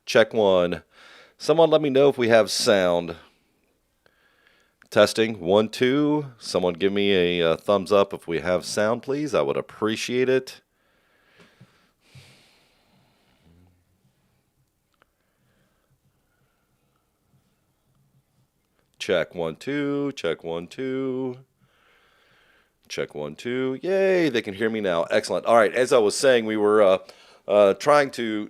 Check one. Someone let me know if we have sound. Testing. 1, 2. Someone give me a thumbs up if we have sound, please. I would appreciate it. Check 1, 2. Check 1, 2. Check 1, 2. Yay, they can hear me now. Excellent. All right, as I was saying, we were trying to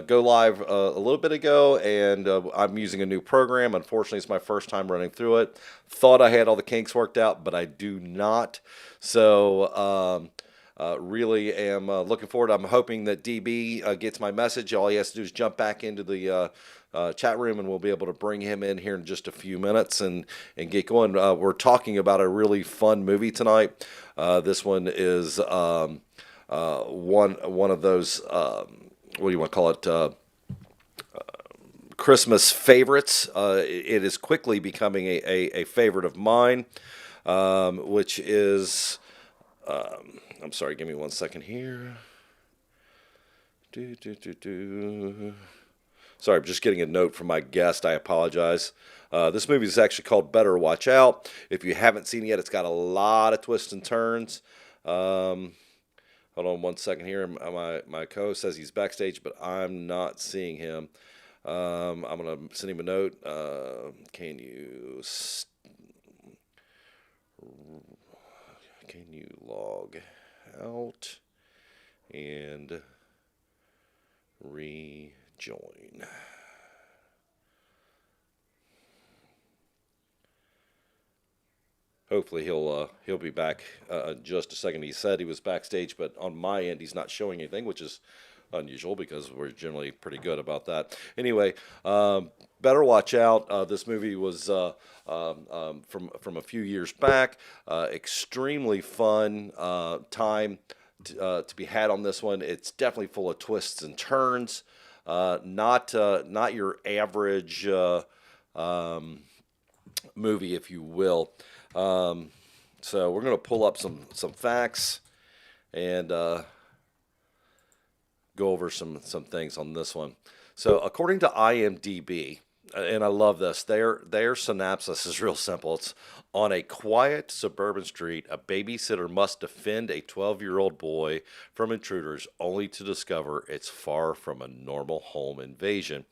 go live a little bit ago, and I'm using a new program. Unfortunately, it's my first time running through it. Thought I had all the kinks worked out, but I do not. So really am looking forward. I'm hoping that DB gets my message. All he has to do is jump back into the chat room, and we'll be able to bring him in here in just a few minutes and get going. We're talking about a really fun movie tonight. This one is one of those what do you want to call it? Christmas favorites. It is quickly becoming a favorite of mine, which is. I'm sorry. Give me 1 second here. Sorry, I'm just getting a note from my guest. I apologize. This movie is actually called Better Watch Out. If you haven't seen it yet, it's got a lot of twists and turns. Hold on 1 second here. My co-host says he's backstage, but I'm not seeing him. I'm going to send him a note. Can you log out and rejoin? Hopefully he'll be back in just a second. He said he was backstage, but on my end he's not showing anything, which is unusual because we're generally pretty good about that. Anyway, Better Watch Out. This movie was from a few years back. Extremely fun time to be had on this one. It's definitely full of twists and turns. Not your average movie, if you will. So we're going to pull up some facts and go over some things on this one. So according to IMDb, and I love this, their synopsis is real simple. It's on a quiet suburban street, a babysitter must defend a 12-year-old boy from intruders, only to discover it's far from a normal home invasion.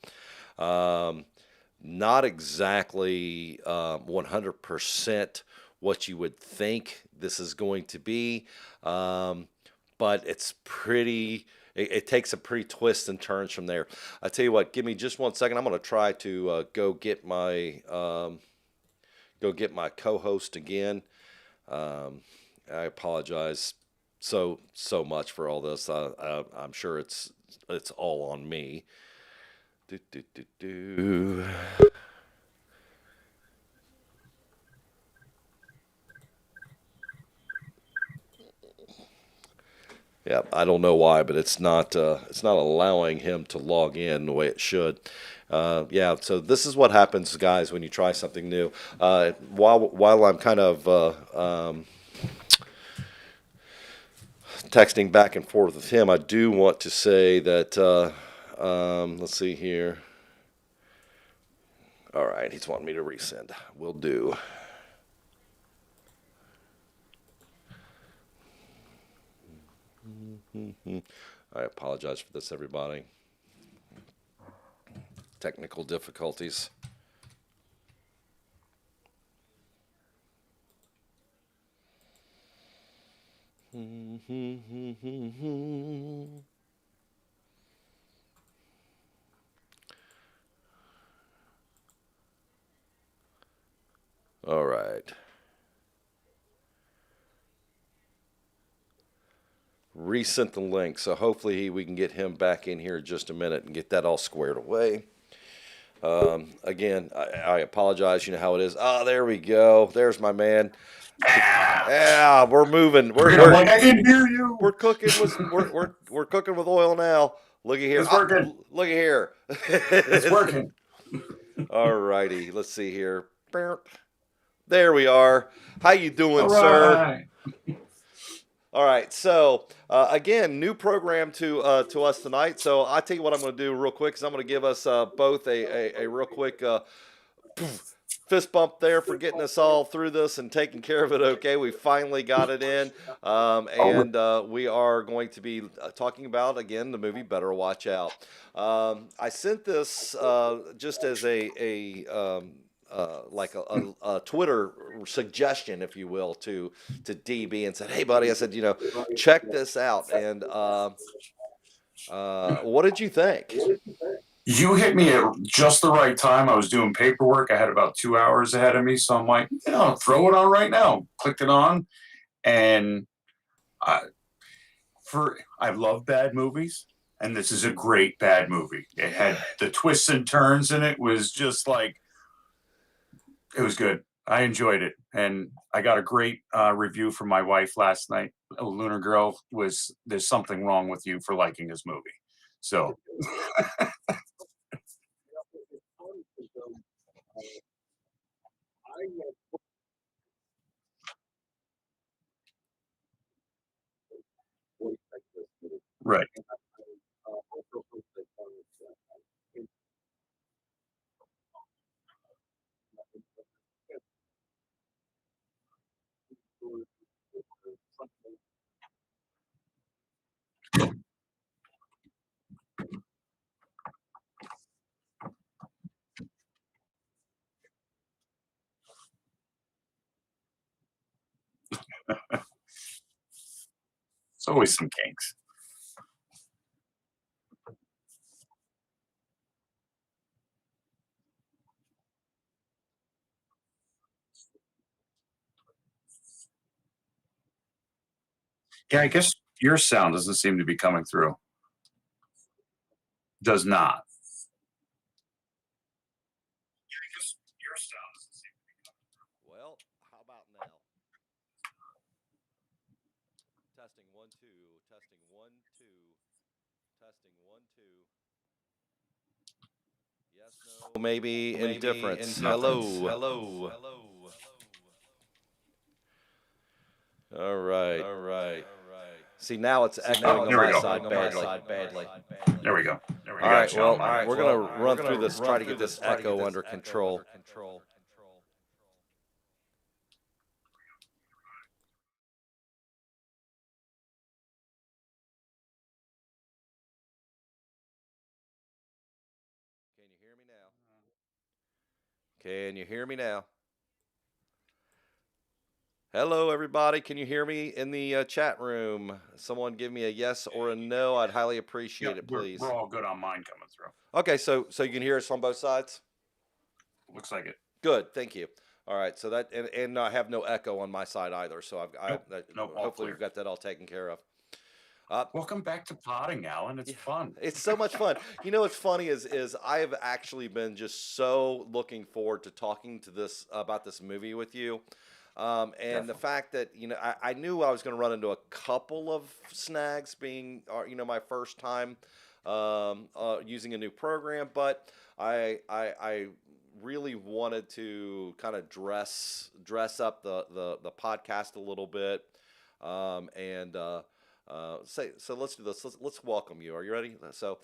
Not exactly 100% what you would think this is going to be, but it's pretty. It takes a pretty twists and turns from there. I tell you what, give me just 1 second. I'm going to try to go get my co-host again. I apologize so much for all this. I'm sure it's all on me. Do, do, do, do. Yeah, I don't know why, but it's not allowing him to log in the way it should. Yeah, so this is what happens, guys, when you try something new. While I'm kind of texting back and forth with him, I do want to say that let's see here. All right, he's wanting me to resend. Will do. I apologize for this, everybody. Technical difficulties. All right. Resent the link, so hopefully we can get him back in here in just a minute and get that all squared away. Again, I apologize. You know how it is. Oh, there we go. There's my man. Yeah, we're moving. I can hear you. We're cooking with we're cooking with oil now. Look at here. It's working. Look at here. It's working. All righty. Let's see here. There we are. How you doing, All sir? right. All right. So again, new program to us tonight. So I tell you what I'm going to do real quick is I'm going to give us both a real quick fist bump there for getting us all through this and taking care of it. Okay, we finally got it in, and we are going to be talking about again the movie Better Watch Out. I sent this just as like a Twitter suggestion, if you will, to DB and said, "Hey, buddy," I said, check this out. And what did you think? You hit me at just the right time. I was doing paperwork. I had about 2 hours ahead of me. So I'm like, throw it on right now. Clicked it on. And I, I love bad movies. And this is a great bad movie. It had the twists and turns in it. Was just like, it was good. I enjoyed it. And I got a great review from my wife last night. Lunar Girl was, there's something wrong with you for liking this movie. So right. It's always some kinks. Yeah, I guess your sound doesn't seem to be coming through. Does not. Your sound doesn't seem. Well, how about now? Testing one, two. Testing one, two. Testing one, two. Yes, no, maybe indifference. Hello. Hello. Hello. All right. All right. See, now it's echoing on There we my go. side badly. There we go. There we All right. go. Well, we're going to run through this, try to get this echo under control. Can you hear me now? Can you hear me now? Hello, everybody. Can you hear me in the chat room? Someone give me a yes or a no. I'd highly appreciate it, please. We're all good on mine coming through. Okay, so you can hear us on both sides? Looks like it. Good, thank you. All right, so that and I have no echo on my side either, so Nope, all hopefully clear. we've got that all taken care of. Welcome back to potting, Alan. It's fun. It's so much fun. What's funny is I have actually been just so looking forward to talking to this about this movie with you. And Definitely. the fact that I knew I was going to run into a couple of snags being my first time using a new program, but I really wanted to kind of dress up the podcast a little bit, and so let's do this. Let's welcome you. Are you ready? So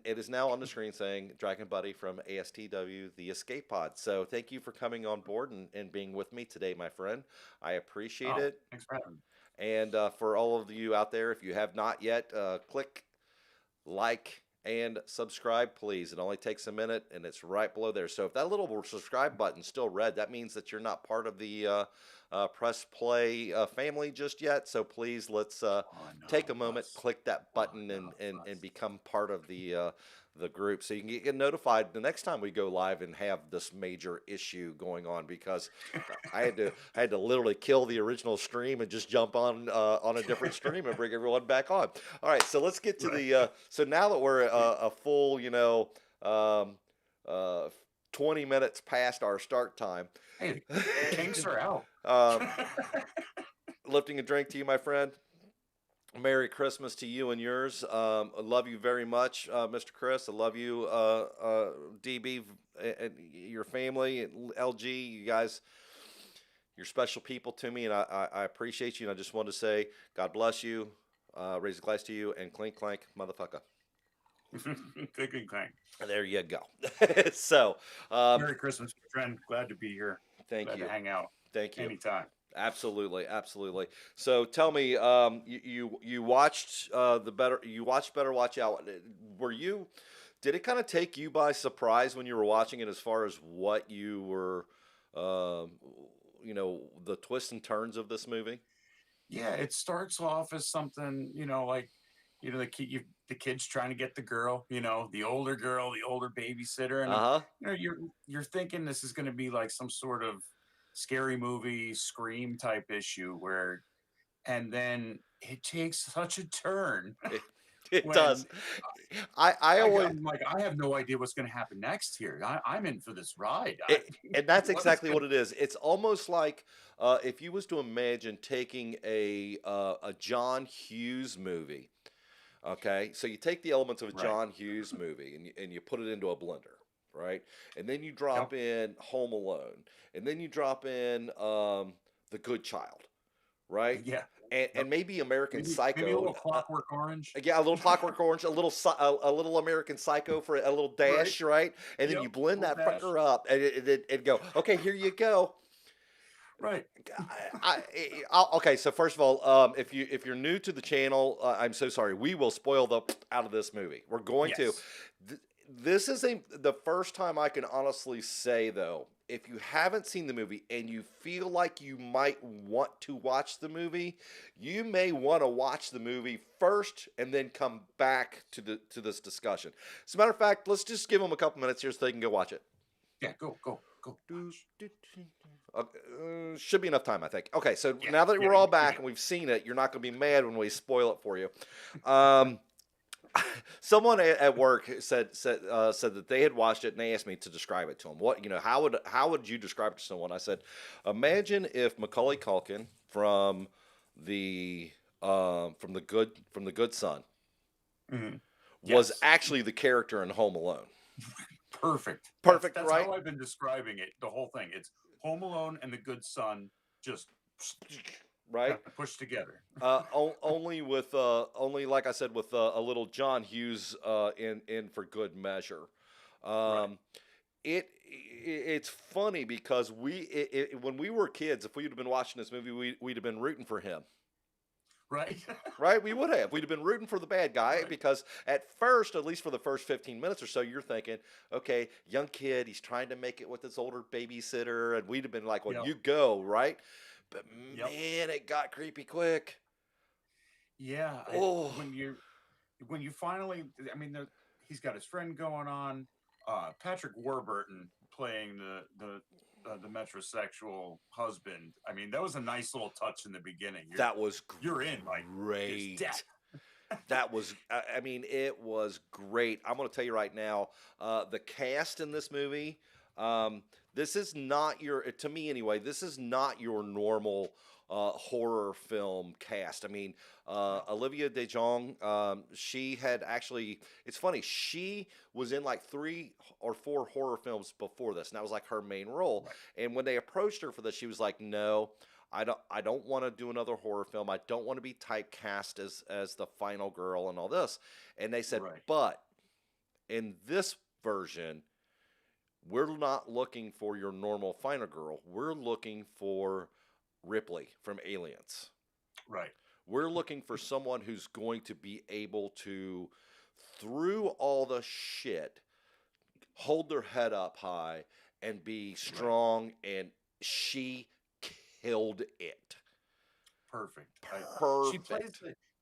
it is now on the screen saying Dragon Buddy from ASTW, the Escape Pod. So thank you for coming on board and being with me today, my friend. I appreciate it. Thanks for having me. And for all of you out there, if you have not yet, click like and subscribe, please. It only takes a minute, and it's right below there. So if that little subscribe button's still red, that means that you're not part of the Press Play family just yet. So please, let's take a moment, click that button, and become part of the group, so you can get notified the next time we go live and have this major issue going on. Because I had to literally kill the original stream and just jump on a different stream and bring everyone back on. All right, so let's get to the. So now that we're a full, 20 minutes past our start time. Hey, the kinks are out. Lifting a drink to you, my friend. Merry Christmas to you and yours. I love you very much, Mr. Chris. I love you, DB, and your family, and LG. You guys, You're special people to me, and I appreciate you. And I just wanted to say, God bless you. Raise a glass to you, and clink clank, motherfucker. Click and clank. There you go. So, Merry Christmas, my friend. Glad to be here. thank Glad to you, hang out thank you. anytime. Absolutely, absolutely. So tell me, you watched you watched Better Watch Out. Were you? Did it kind of take you by surprise when you were watching it, as far as what you were, um, the twists and turns of this movie? Yeah, it starts off as something, like, the kid's trying to get the girl, the older girl, the older babysitter, and Uh huh. you're thinking this is going to be like some sort of scary movie, Scream type issue and then it takes such a turn It, it when does. I always I'm like, I have no idea what's going to happen next here. I'm in for this ride. And that's What is exactly going? what it is. It's almost like if you was to imagine taking a John Hughes movie. Okay, so you take the elements of a Right. John Hughes movie and you put it into a blender, right? And then you Yep. drop in Home Alone, and then you drop in The Good Child, right? Yeah. And Yep. maybe American Maybe a Psycho. little Clockwork Orange. Yeah, a little Clockwork Orange, a little American Psycho for a little Right. dash, right? And then Yep. you blend Little that dash. fucker up, and it go, okay, here you go. Right. Okay, so first of all, if you're new to the channel, I'm so sorry. We will spoil the out of this movie. We're going to. Yes. This is the first time I can honestly say, though, if you haven't seen the movie and you feel like you might want to watch the movie, you may want to watch the movie first and then come back to this discussion. As a matter of fact, let's just give them a couple minutes here so they can go watch it. Yeah. Go. Go. Go. Should be enough time, I think. Okay, so Yeah. now that Yeah. we're all back Yeah. and we've seen it, you're not going to be mad when we spoil it for you. Um, someone at work said that they had watched it and they asked me to describe it to them. How would you describe it to someone? I said, imagine if Macaulay Culkin from the Good Son Mhm. was Yes. actually the character in Home Alone. Perfect. Perfect, That's right? how I've been describing it. The whole thing. It's Home Alone and The Good Son just Right? pushed together. Only like I said, with a little John Hughes in for good measure. Right. Um, it's funny because when we were kids, if we'd have been watching this movie, we'd have been rooting for him. Right. Right? We would have. We'd have been rooting for the bad guy Right. because at first, at least for the first 15 minutes or so, you're thinking, okay, young kid, he's trying to make it with this older babysitter. And we'd have been like, well, Yep. you go, right? But Yep. man, it got creepy quick. Yeah. Oh. When you finally, I mean, he's got his friend going on. Patrick Warburton playing the metrosexual husband. I mean, that was a nice little touch in the beginning. That was you're in, like, great. there's death. That was, I mean, it was great. I'm going to tell you right now, the cast in this movie, this is not to me anyway, this is not your normal horror film cast. I mean, Olivia De Jong, she had actually, it's funny, she was in like 3 or 4 horror films before this, and that was like her main role. Right. And when they approached her for this, she was like, no. I don't want to do another horror film. I don't want to be typecast as the final girl and all this. And they said, Right. but in this version, we're not looking for your normal final girl. We're looking for Ripley from Aliens. Right. We're looking for someone who's going to be able to, through all the shit, hold their head up high and be strong. Right. And she killed it. Perfect. Perfect. She plays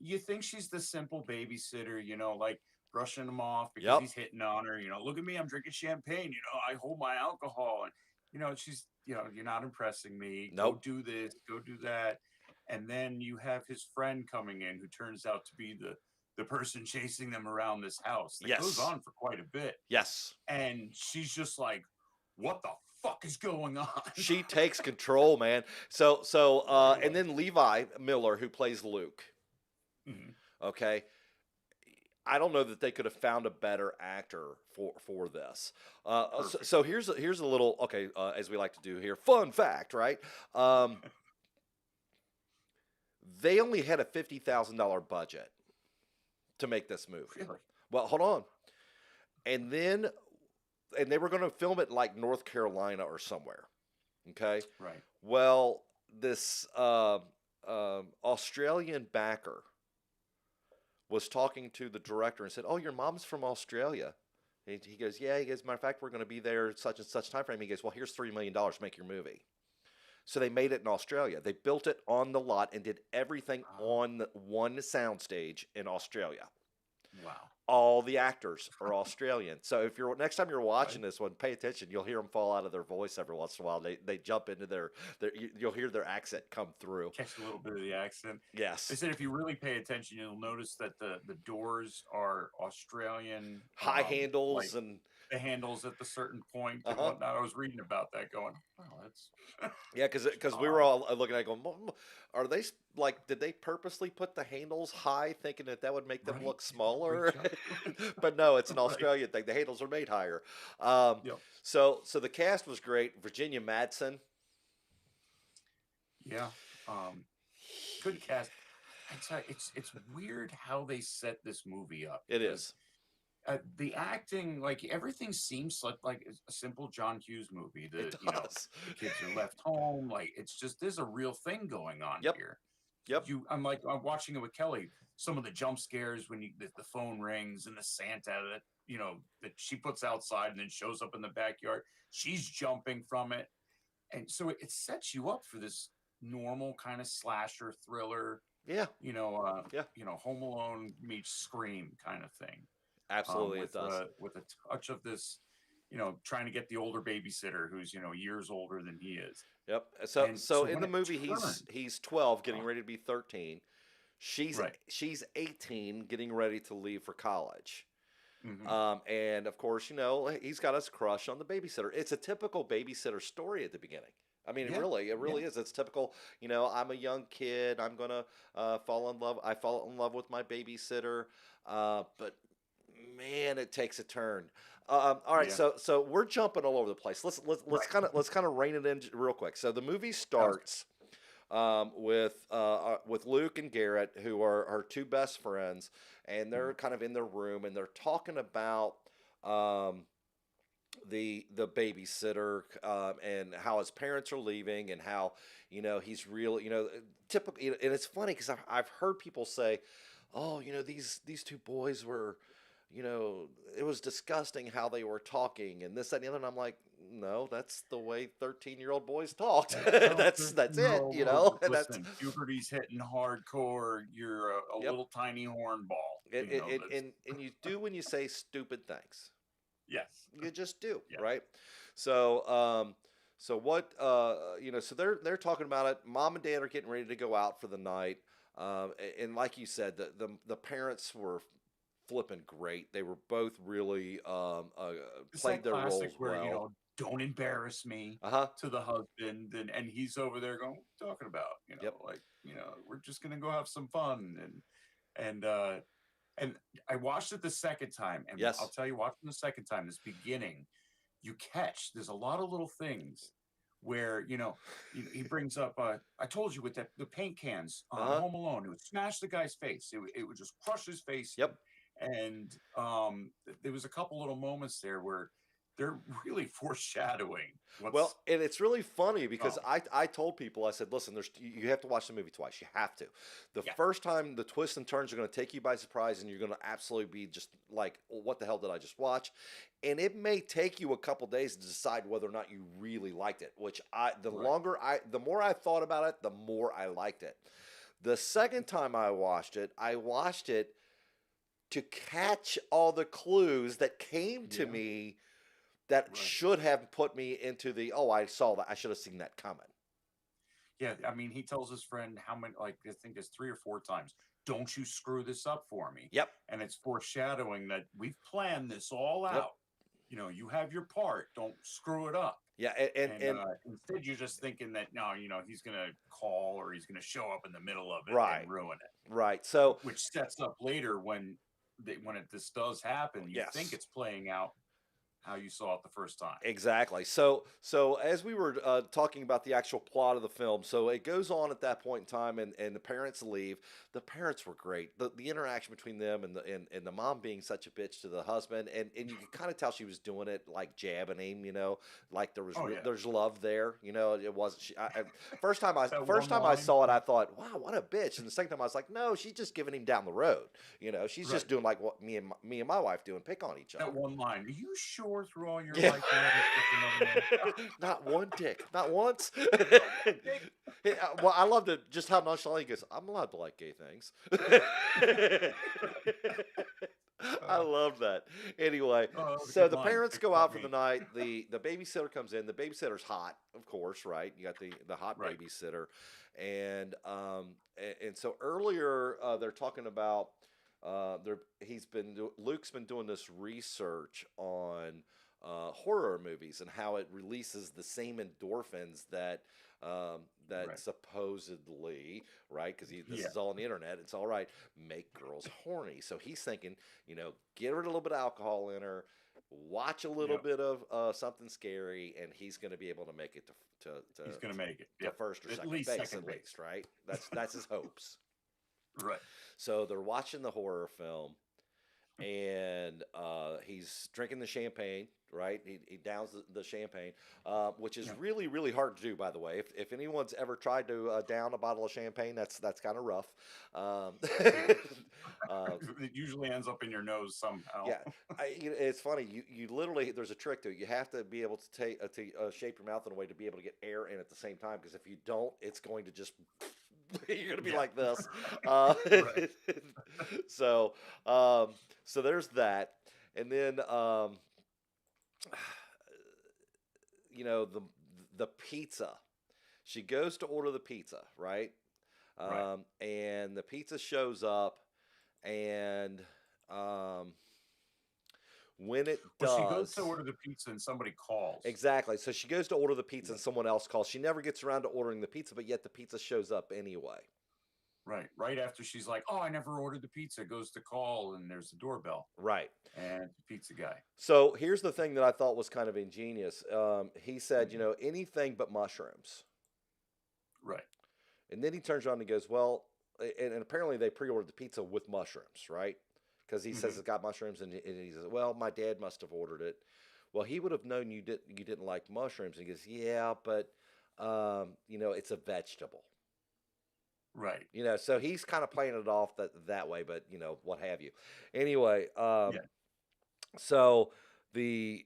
you think she's the simple babysitter, like brushing him off because he's hitting on her, look at me, I'm drinking champagne, I hold my alcohol, and she's, you're not impressing me. Nope. Go do this, go do that. And then you have his friend coming in who turns out to be the person chasing them around this house. That goes on for quite a bit. Yes. And she's just like, what the fuck is going on? She takes control, man. So and then Levi Miller, who plays Luke. Mm-hmm. Okay. I don't know that they could have found a better actor for this. So, Perfect. so here's a little okay, as we like to do here, fun fact, right? Um, they only had a $50,000 budget to make this movie. Really? Well, hold on, and then and they were going to film it like North Carolina or somewhere. Okay, Right. well this Australian backer was talking to the director and said, "Oh, your mom's from Australia." And he goes, "Yeah." He goes, "Matter of fact, we're going to be there such and such time frame." He goes, "Well, here's $3 million. Make your movie." So they made it in Australia. They built it on the lot and did everything Oh, on one soundstage in Australia. wow. All the actors are Australian. So if you're next time you're watching Right. this one, pay attention. You'll hear them fall out of their voice every once in a while. They jump into their you'll hear their accent come through. Catch a little bit of the accent. They Yes, said if you really pay attention, you'll notice that the doors are Australian, high handles like and the handles at the certain point uh and huh. whatnot. I was reading about that, going, "Wow, that's Yeah, because we were odd." all looking at it going, are they like, did they purposely put the handles high, thinking that that would make them Right? look They did a great smaller? job. But no, it's an Right. Australian thing. The handles are made higher. Um, Yep. so the cast was great. Virginia Madsen, Yeah. Um, Good cast. I tell you, it's weird how they set this movie up it because is. the acting, like everything seems like a simple John Hughes movie. It does. The kids are left home. Like it's just there's a real thing going on Yep. here. Yep. I'm watching it with Kelly. Some of the jump scares when the phone rings and the Santa that that she puts outside and then shows up in the backyard. She's jumping from it, and so it sets you up for this normal kind of slasher thriller. Yeah. Yeah. Home Alone meets Scream kind of thing, Absolutely, it does. with a touch of this, trying to get the older babysitter who's years older than he is, Yep. So and so so in when the it movie, turned, he's 12, getting oh, ready to be 13. She's right, she's 18, getting ready to leave for college. hmm And of course, he's got his crush on the babysitter. It's a typical babysitter story at the beginning. I mean, yeah, it yeah, really is. It's typical. I'm a young kid. I'm gonna fall in love. I fall in love with my babysitter, but man, it takes a turn. All right, yeah. so we're jumping all over the place. Let's Right. kind of rein it in real quick. So the movie Sounds good. starts with Luke and Garrett, who are our two best friends, and they're Mhm. kind of in their room and they're talking about the babysitter, and how his parents are leaving, and how he's real, typical. And it's funny because I've heard people say, "Oh, these two boys were." It was disgusting how they were talking and this, that, and the other. And I'm like, no, that's the way 13-year-old boys talked. That's how That's it, 13-year-old and that's, listen, puberty's hitting hardcore. You're a yep. little tiny hornball. That's And you do when you say stupid things. yes. You just do, Yeah. right? So, so what, so they're talking about it. Mom and dad are getting ready to go out for the night. And like you said, the parents were flipping great. They were both really It's played that their classic roles where, well. don't embarrass me Uh huh. to the husband and he's over there going, "What are you talking about?" Yep. We're just gonna go have some fun and I watched it the second time, and I'll Yes. tell you, watching the second time, this beginning, you catch there's a lot of little things where he brings up. I told you with the paint cans Uh on huh. Home Alone, it would smash the guy's face. It would just crush his face in. Yep. And there was a couple little moments there where they're really foreshadowing what's. Well, and it's really funny because Oh, I told people, I said, listen, you have to watch the movie twice. You have to. The yeah, first time, the twists and turns are going to take you by surprise, and you're going to absolutely be just like, well, what the hell did I just watch? And it may take you a couple days to decide whether or not you really liked it. Which right. the more I thought about it, the more I liked it. The second time I watched it to catch all the clues that came to Yeah, me that right. should have put me into the, oh, I saw that, I should have seen that coming. Yeah, I mean, he tells his friend how many, like, I think it's 3 or 4 times, "Don't you screw this up for me." Yep. And it's foreshadowing that we've planned this all Yep. out. You have your part, don't screw it up. Yeah. And instead, you're just thinking that no, he's gonna call or he's gonna show up in the middle of it and Right. ruin it, Right. So which sets up later when this does happen, you think Yes. it's playing out how you saw it the first time. Exactly. So as we were talking about the actual plot of the film, so it goes on at that point in time, and the parents leave. The parents were great. The interaction between them and the mom being such a bitch to the husband, and you could kind of tell she was doing it like jabbing him, like Oh yeah, there's love there, It wasn't. that First one time I line. saw it, I thought, wow, what a bitch. And the second time I was like, no, she's just giving him down the road. She's just Right. doing like what me and my wife do and pick on each That other. one line. Are you sure through all your Yeah. life you haven't picked another man? Not one dick. Not once. Not one dick. Well, I love just how nonchalant he goes, I'm allowed to like gay things. I Uh, love that. Anyway, oh, that was a so good the line. parents Picked go on out for the me. night. The babysitter comes in. The babysitter's hot, of course, right? You got the hot Right. babysitter, and so earlier they're talking about Luke's been doing this research on horror movies and how it releases the same endorphins that Right. supposedly, right? Because this Yeah. is all on the internet. It's all right. Make girls horny. So he's thinking, get her a little bit of alcohol in her, watch a little Yep. bit of something scary, and he's going to be able to make it He's gonna make it. to Yep. first or At second least base second at base. least, right? That's his hopes. Right. So they're watching the horror film, and he's drinking the champagne. Right, he downs the champagne, which is Yep. really really hard to do. By the way, if anyone's ever tried to down a bottle of champagne, that's kind of rough. Yeah. uh, It usually ends up in your nose somehow. yeah, it's funny. You literally there's a trick to it. You have to be able to shape your mouth in a way to be able to get air in at the same time. Because if you don't, it's going to just you're going to be Yeah. like this. Uh, Right. so um, so there's that, and then the pizza. She goes to order the pizza, right? Right. And the pizza shows up, and um, when it Well, she goes to does, order the pizza and somebody calls. exactly. So she goes to order the pizza, Yeah. and someone else calls. She never gets around to ordering the pizza, but yet the pizza shows up anyway. Right. Right after she's like, "Oh, I never ordered the pizza," goes to call and there's the doorbell Right. and it's the pizza guy. So here's the thing that I thought was kind of ingenious. He said, Mhm. anything but mushrooms. Right. And then he turns around and goes, well, and apparently they pre-ordered the pizza with mushrooms, right? Because he says Hmm. it's got mushrooms, and he says, well, my dad must have ordered it. Well, he would have known you didn't like mushrooms. And he goes, yeah, but it's a vegetable. Right. So he's kind of playing it off that way, but what have you. Anyway, Yeah. so the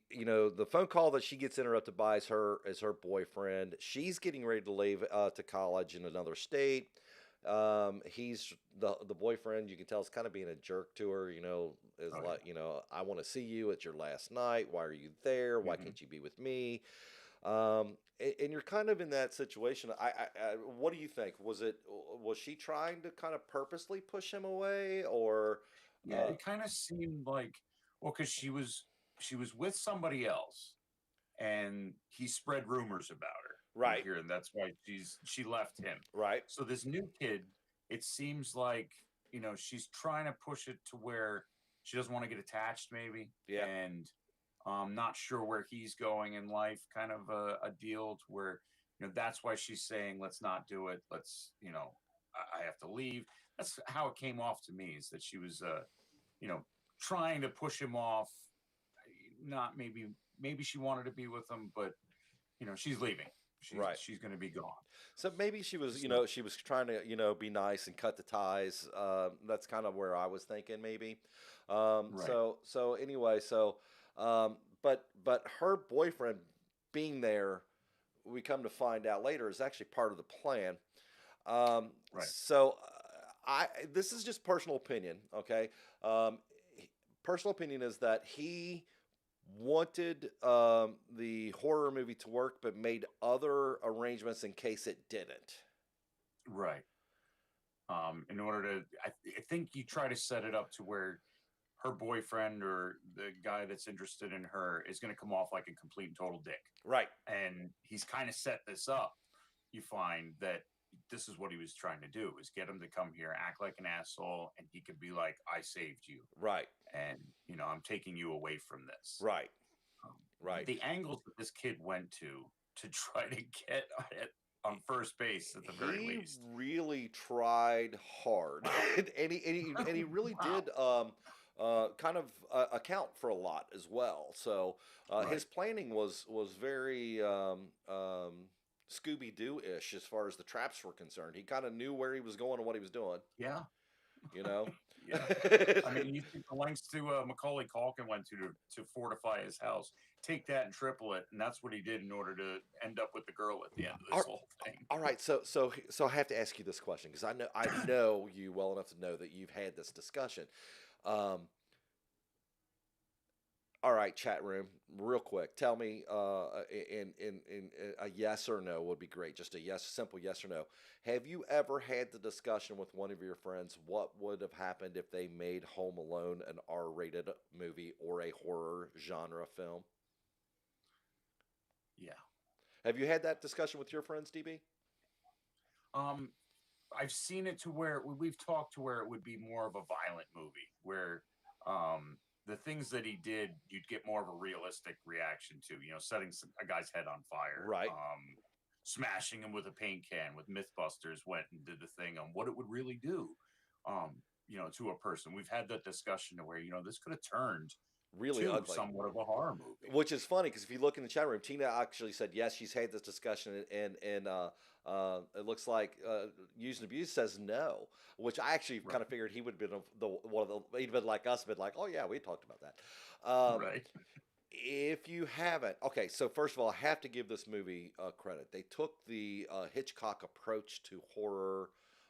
phone call that she gets interrupted by is her boyfriend. She's getting ready to leave to college in another state. He's the boyfriend. You can tell is kind of being a jerk to her. Is Oh like yeah. I want to see you. It's your last night. Why are you there? Why Hmm. can't you be with me? And you're kind of in that situation. What do you think? Was she trying to kind of purposely push him away, or Yeah. uh, It kind of seemed like, well, because she was with somebody else and he spread rumors about her. You right, hear, and that's why she left him. right, So this new kid, it seems like, she's trying to push it to where she doesn't want to get attached, maybe, yeah, and not sure where he's going in life, kind of a deal to where, that's why she's saying, let's not do it. Let's, I have to leave. That's how it came off to me, is that she was, you know, trying to push him off. Not maybe she wanted to be with him, but she's leaving. She's right. she's going to be gone. So maybe she was, So she was trying to, be nice and cut the ties. That's kind of where I was thinking, maybe. right, So anyway, but her boyfriend being there, we come to find out later, is actually part of the plan. right, I this is just personal opinion, okay? Um, Personal opinion is that he wanted the horror movie to work, but made other arrangements in case it didn't. right. In order to, I think you try to set it up to where her boyfriend or the guy that's interested in her is going to come off like a complete and total dick. Right. And he's kind of set this up. You find that this is what he was trying to do, is get him to come here, act like an asshole, and he could be like, I saved you, Right. and I'm taking you away from this. Right. Right. The angles that this kid went to try to get it on first base at the very He least. really tried hard, and he really Wow. did kind of account for a lot as well. So his Right. planning was very Scooby Doo ish as far as the traps were concerned. He kind of knew where he was going and what he was doing. Yeah. You know. Yeah. I mean, you think the lengths to Macaulay Culkin went to fortify his house. Take that and triple it, and that's what he did in order to end up with the girl at the end of this All whole thing. all right, so I have to ask you this question because I know you well enough to know that you've had this discussion. Um, all right, chat room, real quick, tell me in a yes or no would be great. Just a yes, simple yes or no. Have you ever had the discussion with one of your friends what would have happened if they made Home Alone an R-rated movie or a horror genre film? Yeah. Have you had that discussion with your friends, DB? Um, I've seen it to where we've talked to where it would be more of a violent movie, where the things that he did, you'd get more of a realistic reaction to. Setting a guy's head on fire, Right. smashing him with a paint can. With MythBusters, went and did the thing on what it would really do, to a person. We've had that discussion to where this could have turned Really to ugly. somewhat of a horror movie. Which is funny because if you look in the chat room, Tina actually said yes, she's had this discussion, and it looks like Use and Abuse says no, which I actually Right. kind of figured he would have been the one of the he'd been like us, been like, oh yeah, we talked about that. Um, Right. if you haven't, okay, so first of all, I have to give this movie credit. They took the Hitchcock approach to horror.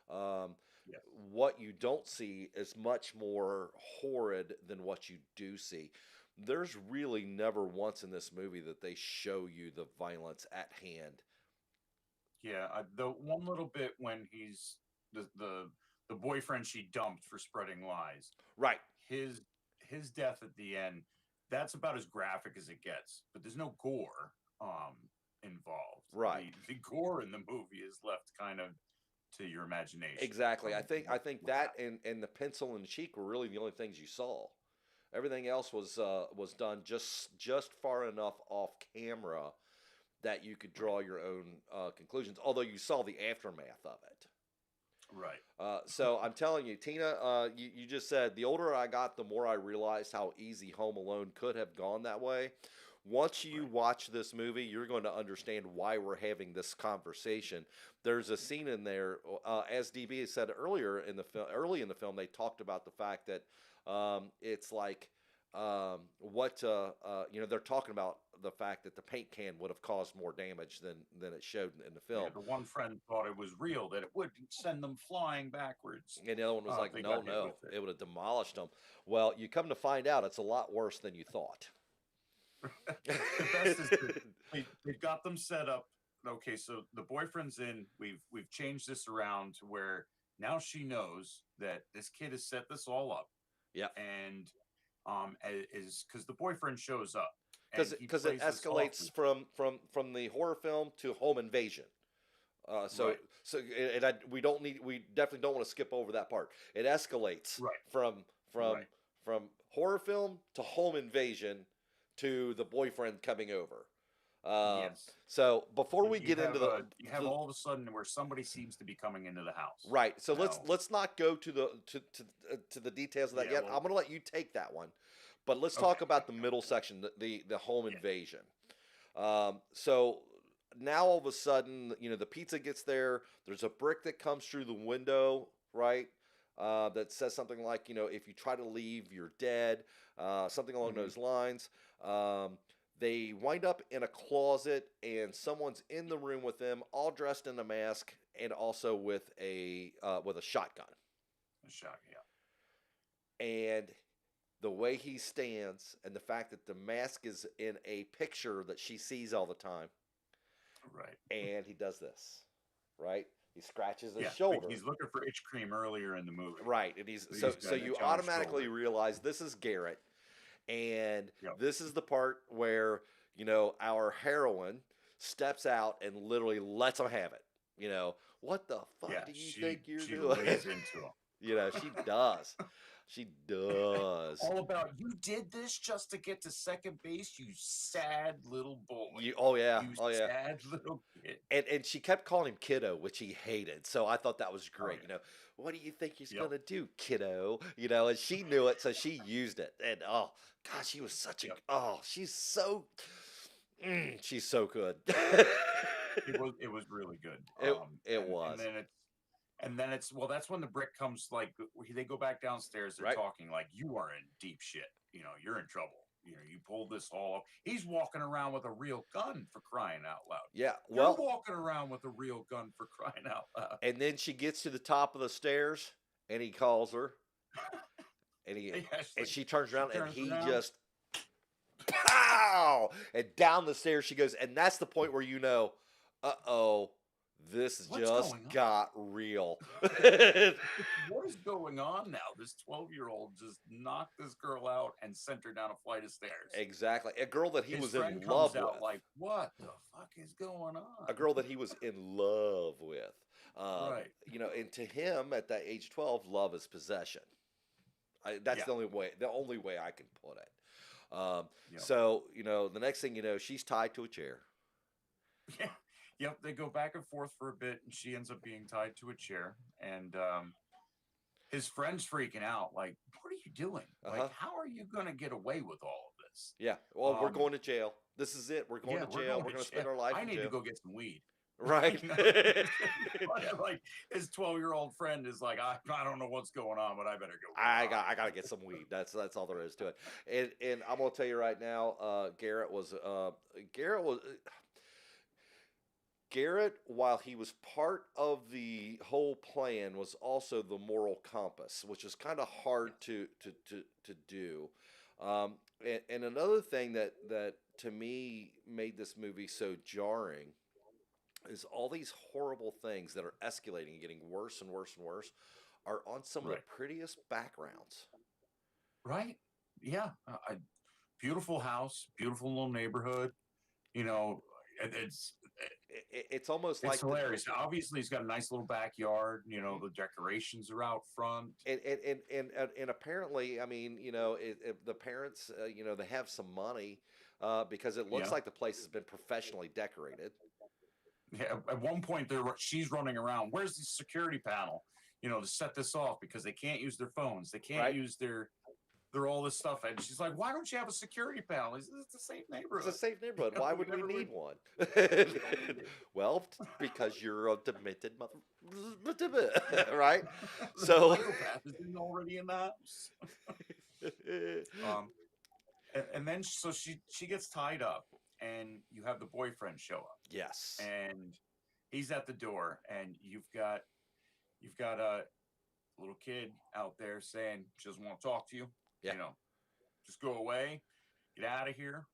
Um, Yes. what you don't see is much more horrid than what you do see. There's really never once in this movie that they show you the violence at hand. Yeah. The one little bit when he's the boyfriend she dumped for spreading lies, Right, his death at the end, that's about as graphic as it gets, but there's no gore involved. right. The gore in the movie is left kind of to your imagination Exactly. I from think I think what that happened. and the pencil and the cheek were really the only things you saw. Everything else was done just far enough off camera that you could Right. draw your own conclusions. Although you saw the aftermath of it. Right. So I'm telling you, Tina, you just said the older I got, the more I realized how easy Home Alone could have gone that way. Once you Right. watch this movie, you're going to understand why we're having this conversation. There's a scene in there, as DB has said earlier in the film. Early in the film, they talked about the fact that it's like they're talking about the fact that the paint can would have caused more damage than it showed in the Yeah. film. The one friend thought it was real, that it would send them flying backwards And the other one was if like, they no, got hit no, with it. it would have demolished them. Well, you come to find out it's a lot worse than you thought. The best is that they've got them set up. Okay, so the boyfriend's in. We've changed this around to where now she knows that this kid has set this all up, Yeah, and is because the boyfriend shows up because and he because it plays this escalates off. from the horror film to home invasion. So Right, so and we definitely don't want to skip over that part. It escalates right, from right. from horror film to home invasion to the boyfriend coming over. Yes, So before we get into you have all of a sudden where somebody seems to be coming into the house. right, so let's Now, let's not go to the details of that yeah, yet. well, I'm going to let you take that one, but let's talk okay, about the middle section, the home yeah, invasion. So now all of a sudden, the pizza gets there. There's a brick that comes through the window, right? That says something like, if you try to leave, you're dead. Something along hmm, those lines. They wind up in a closet, and someone's in the room with them, all dressed in a mask, and also with a shotgun. a shot, yeah, And the way he stands, and the fact that the mask is in a picture that she sees all the time, right. and he does this, right? He scratches his Yeah, like shoulder, he's looking for itch cream earlier in the movie. right? And So so he's so got you itch on his automatically shoulder. realize this is Garrett, and Yep. this is the part where our heroine steps out and literally lets him have it. You know, what the fuck Yeah, do you she think you're she doing? lays into him. You know, she does. She does. All about you did this just to get to second base, you sad little boy. Oh yeah, You oh yeah. sad little kid. And she kept calling him kiddo, which he hated. So I thought that was Oh great. yeah. You know, what do you think he's Yep. gonna do, kiddo? You know, and she knew it, so she used it. And oh gosh, she was such a Yep. she's so good. It was really good. It And was then it's well, that's when the brick comes like they go back downstairs, they're right. talking like you are in deep shit. You're in trouble. You pulled this all up. He's walking around with a real gun for crying out loud. Yeah. You're Well, walking around with a real gun for crying out loud. and then she gets to the top of the stairs, and he calls her, and he Yeah, and she turns she around, and turns he around. just pow, and down the stairs she goes, and that's the point where you know, uh-oh, this What's just going on? got real. What is going on now? This 12-year-old just knocked this girl out and sent her down a flight of stairs. Exactly, a girl that he His was friend in love comes out with, like, what the fuck is going a on? girl that he was in love with. Right. You know, and to him at that age 12, love is possession. That's Yeah. the only way I can put it. Yep. So you know, the next thing you know, she's tied to a chair. Yeah. Yep. They go back and forth for a bit, and she ends up being tied to a chair. And his friend's freaking out, like, what are you doing? Uh-huh. Like, how are you gonna get away with all of this? Yeah. Well, we're Um, going to jail. This is it. We're going yeah, to we're jail. going We're to going to spend jail. our life I in need to jail. go get some weed. Right. Like his 12-year-old friend is like, I don't know what's going on, but I better go. I gotta get some weed. That's all there is to it. And I'm gonna tell you right now, Garrett, while he was part of the whole plan, was also the moral compass, which is kind of hard to do. And another thing that to me made this movie so jarring is all these horrible things that are escalating and getting worse and worse and worse are on some of the Right. prettiest backgrounds. Right? Yeah. Beautiful house, beautiful little neighborhood. You know, it's It's almost like hilarious. Obviously, he's got a nice little backyard. Mhm. The decorations are out front. And apparently, I mean, you know, the parents, you know, they have some money because it looks Yeah. like the place has been professionally decorated. Yeah, at one point, she's running around. Where's the security panel? To set this off because they can't use their phones. They can't Right. use their all this stuff. And she's like, "Why don't you have a security panel? It's the same It's neighborhood." a safe neighborhood. Why would we never need would- one? don't need it. Well, because you're a demented mother, right? So, Psychopath is already in the house. And then so she gets tied up, and you have the boyfriend show up, yes, and he's at the door, and you've got a little kid out there saying she doesn't want to talk to you. Yeah. Just go away, get out of here.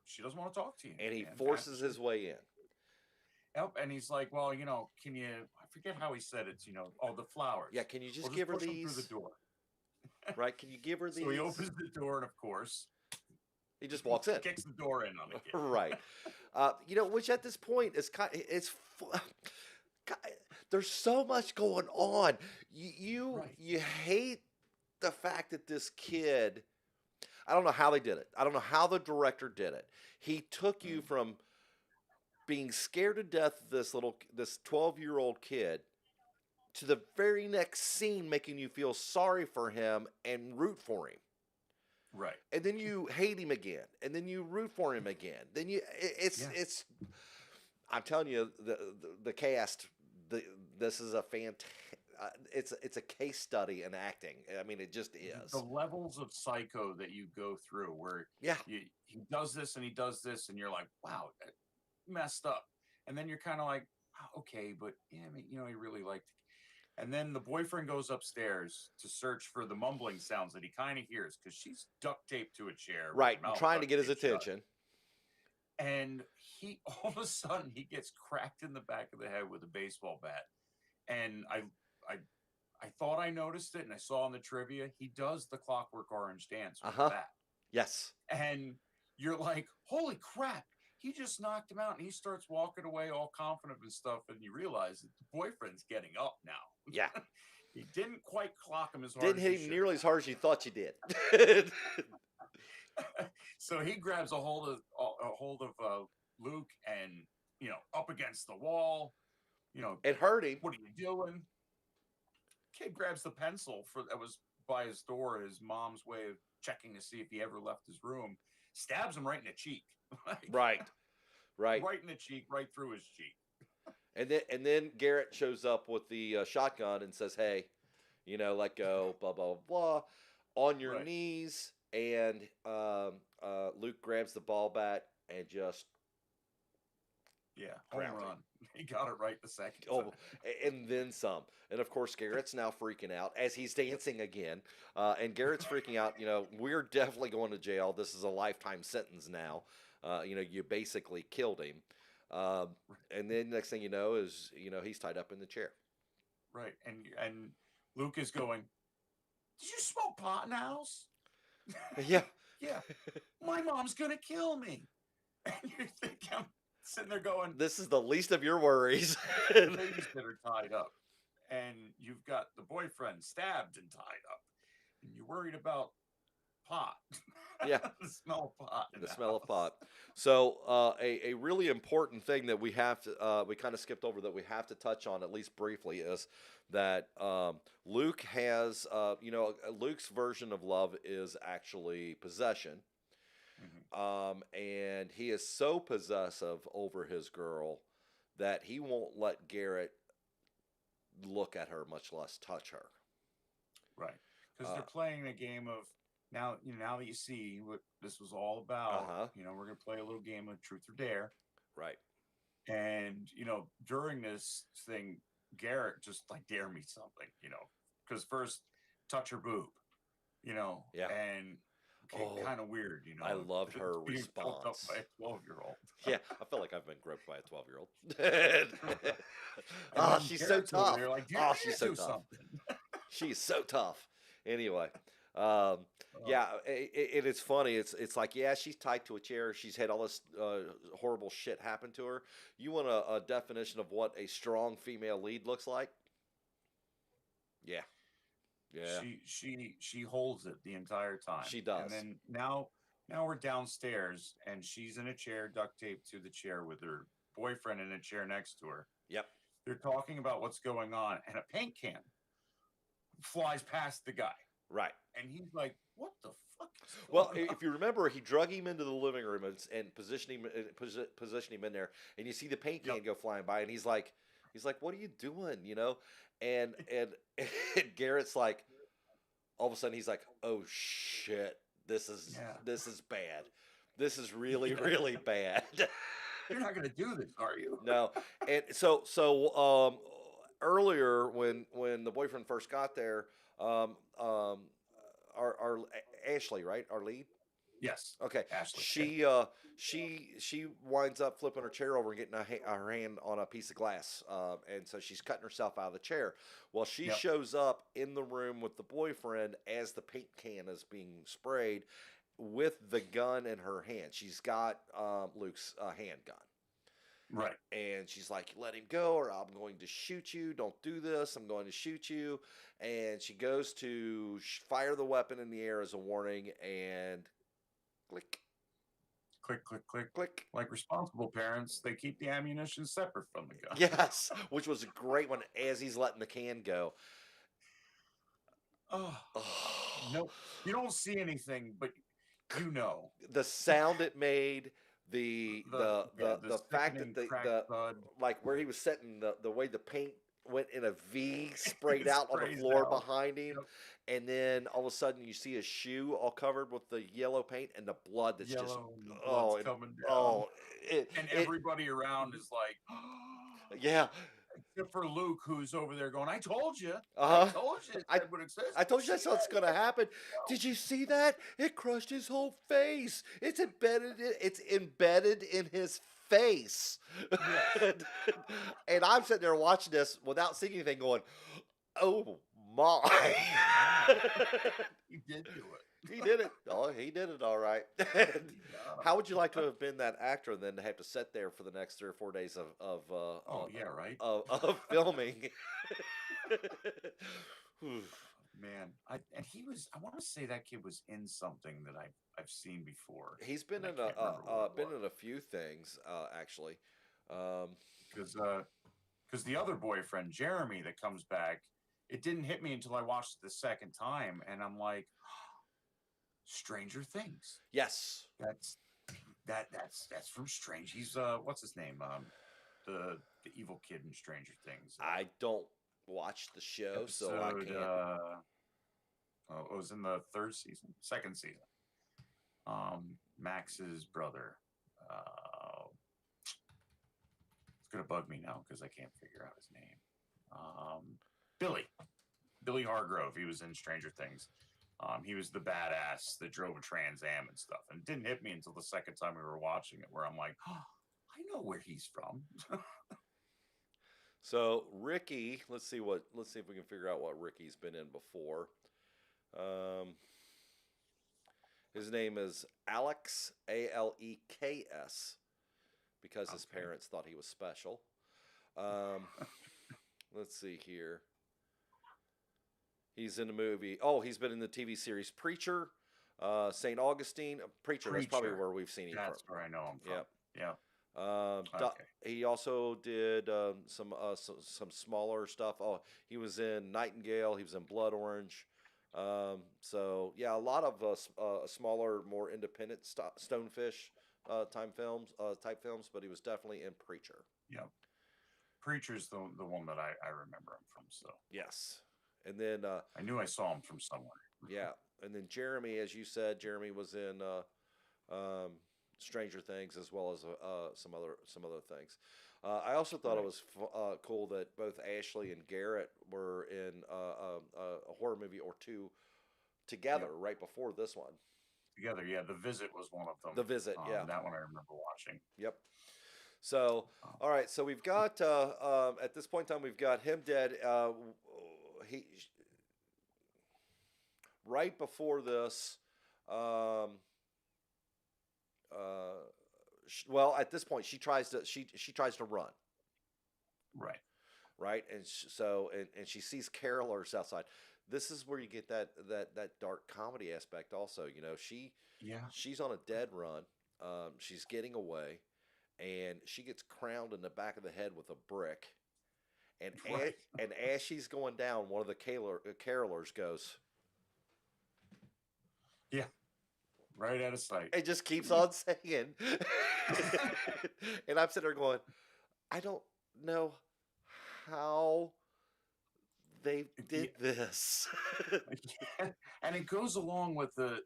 She doesn't want to talk to you. and he And forces his way in. Yep, and he's like, well, can you? I forget how he said it. The flowers. Yeah, can you just Well, give her push 'em these? through the door. Right? Can you give her these? So he opens the door, and of course, He just walks in. kicks the door in on the kid. Right. You know, which at this point is God, there's so much going on. Right. You hate the fact that this kid. I don't know how they did it. I don't know how the director did it. He took you from being scared to death of this 12-year-old kid to the very next scene making you feel sorry for him and root for him. Right. And then you hate him again, and then you root for him again. Then it's. I'm telling you, the cast. This is a it's a case study in acting. I mean, it just is. The levels of psycho that you go through, where Yeah. he does this and he does this, and you're like, wow, that messed up. And then you're kind of like, oh, okay, but yeah, I mean, he really liked it. And then the boyfriend goes upstairs to search for the mumbling sounds that he kind of hears because she's duct taped to a chair. with Right, her mouth trying to duct get his taped shut. attention. And he all of a sudden he gets cracked in the back of the head with a baseball bat. And I thought I noticed it, and I saw in the trivia he does the Clockwork Orange dance with the bat. Yes. And you're like, holy crap, he just knocked him out, and he starts walking away all confident and stuff. And you realize that the boyfriend's getting up now. Yeah. He didn't quite clock him as hard Didn't as hit he him should. nearly as hard as you thought you did. So he grabs a hold of Luke, and up against the wall. It hurt him. What are you doing? Kid grabs the pencil that was by his door, his mom's way of checking to see if he ever left his room. Stabs him right in the cheek. Right. Right in the cheek, right through his cheek. And then Garrett shows up with the shotgun and says, "Hey, let go, blah blah blah, on your Right. knees." And Luke grabs the ball bat and just Yeah, home ground him. run. He got it right the second Oh, time. and then some. And of course, Garrett's now freaking out as he's dancing again. And Garrett's freaking out. We're definitely going to jail. This is a lifetime sentence now. You basically killed him. And then next thing you know is, he's tied up in the chair. Right, and Luke is going, "Did you smoke pot in the house?" Yeah. Yeah. "My mom's gonna kill me." And you think I'm sitting there going, This is the least of your worries. ladies that are tied up, and you've got the boyfriend stabbed and tied up, and you're worried about pot. Yeah. The smell of pot. The smell of pot. So a really important thing that we have to we kind of skipped over that we have to touch on at least briefly is that Luke has Luke's version of love is actually possession. And he is so possessive over his girl that he won't let Garrett look at her, much less touch her. Right, because they're playing a game of now that you see what this was all about. We're gonna play a little game of truth or dare. Right. And during this thing, Garrett just like, dare me something, because first touch her boob, Yeah. and kind of weird, I loved her being felt up response. by a 12-year-old. Yeah, I felt like I've been groped by a 12-year-old. Oh, she's so Garrett's over tough. there like, Oh, she's so tough. Something. She's so tough. Anyway, yeah, it is funny. It's like, yeah, she's tied to a chair. She's had all this horrible shit happen to her. You want a definition of what a strong female lead looks like? Yeah. Yeah. She holds it the entire time. She does. And then now we're downstairs, and she's in a chair, duct taped to the chair, with her boyfriend in a chair next to her. Yep. They're talking about what's going on, and a paint can flies past the guy. Right. And he's like, "What the fuck?" Well, if you remember, he drug him into the living room and positioned him in there, and you see the paint can go flying by, and he's like, "What are you doing?" And Garrett's like, all of a sudden he's like, "Oh shit, this is bad. This is really really bad." You're not gonna do this, are you? No. And so earlier when the boyfriend first got there, our Ashley, right, our lead. Yes. Okay. Ashley. She winds up flipping her chair over and getting her hand on a piece of glass, and so she's cutting herself out of the chair. Well, she shows up in the room with the boyfriend as the paint can is being sprayed, with the gun in her hand. She's got Luke's handgun. Right. And she's like, "Let him go, or I'm going to shoot you. Don't do this. I'm going to shoot you." And she goes to fire the weapon in the air as a warning, and click. Click, click, click. Click. Like responsible parents, they keep the ammunition separate from the gun. Yes, which was a great one as he's letting the can go. Oh. No, you don't see anything, but the sound it made, the fact that like where he was sitting, the way the paint went in a V, sprayed out on the floor behind him, and then all of a sudden you see his shoe all covered with the yellow paint and the blood that's coming down. And everybody around is like, yeah. Except for Luke, who's over there going, "I told you. I told you. I told you that's what's going to happen." Did you see that? It crushed his whole face. It's embedded in his face. Yes. And I'm sitting there watching this without seeing anything, going, "Oh my. He did do it. He did it. Oh, he did it all right. He got him. How would you like to have been that actor and then to have to sit there for the next 3 or 4 days Oh yeah, right. of filming? Whew. Man, and he was. I want to say that kid was in something that I've seen before, He's been but I in can't remember what it been was. in a few things actually. Um, Because the other boyfriend, Jeremy, that comes back, it didn't hit me until I watched it the second time, and I'm like, Stranger Things. yes, That's that's from Strange. He's what's his name? The evil kid in Stranger Things. I don't watch the show, so I Episode can't. oh, it was in the second season. Max's brother. Uh, it's gonna bug me now because I can't figure out his name. Billy. Billy Hargrove. He was in Stranger Things. He was the badass that drove a Trans Am and stuff. And it didn't hit me until the second time we were watching it, where I'm like, oh, I know where he's from. So Ricky, let's see if we can figure out what Ricky's been in before. Um, his name is Alex, Aleks, because his Okay. parents thought he was special. Um, let's see here. He's in the movie. Oh, he's been in the TV series Preacher, St. Augustine. Preacher, that's probably Preacher. where we've seen him That's from. where I know him from. Yep. Yeah. Doc, Okay. he also did some smaller stuff. Oh, he was in Nightingale. He was in Blood Orange. So yeah, a lot of smaller, more independent Stonefish type films. But he was definitely in Preacher. Yeah. Preacher's the one that I remember him from. So Yes, and then I knew I saw him from somewhere. yeah, and then Jeremy, as you said, Jeremy was in um, Stranger Things as well as some other things. I also thought it Right. was cool that both Ashley and Garrett were in a horror movie or two together Yep. right before this one. Together. Yeah. The Visit was one of The them. Visit, yeah, That one I remember watching. yep. So, Um, all right, so we've got at this point in time we've got him dead. He right before this. Um, well, at this point, she tries to run, right. right, and and she sees carolers outside. This is where you get that dark comedy aspect. Also, Yeah. she's on a dead run. She's getting away, and she gets crowned in the back of the head with a brick. And Right. and as she's going down, one of the carolers goes. Yeah. Right out of sight. It just keeps on saying. And I'm sitting there going, I don't know how they Yeah. did this. And it goes along with the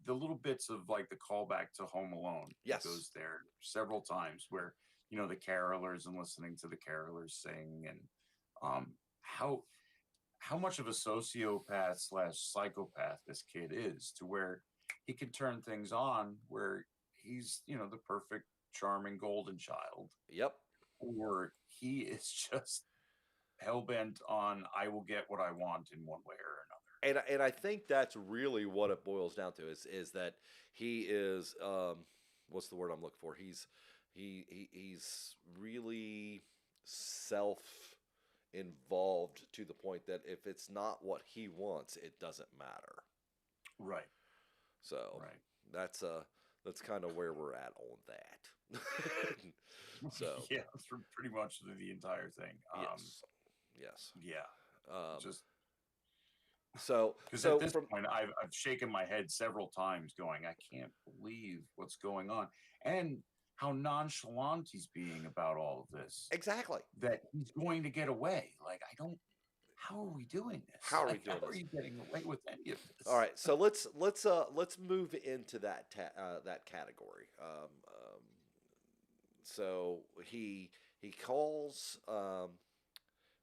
little bits of like the callback to Home Alone. Yes. It goes there several times where, the carolers and listening to the carolers sing, and how much of a sociopath slash psychopath this kid is, to where he can turn things on where he's, the perfect, charming golden child, Yep. or he is just hell bent on, I will get what I want in one way or another. And I think that's really what it boils down to is that he is what's the word I'm looking for? He's really self involved to the point that if it's not what he wants, it doesn't matter. Right. So Right. that's kind of where we're at on that. So Yeah, for pretty much the entire thing. yes, yes. Yeah, Um, just so because at so this from point, I've shaken my head several times, going, I can't believe what's going on, and how nonchalant he's being about all of this. exactly. That he's going to get away. Like, I don't. How are we doing this? How are we Like, doing How are this? you getting away with any of this? All right, so let's move into that category. So he calls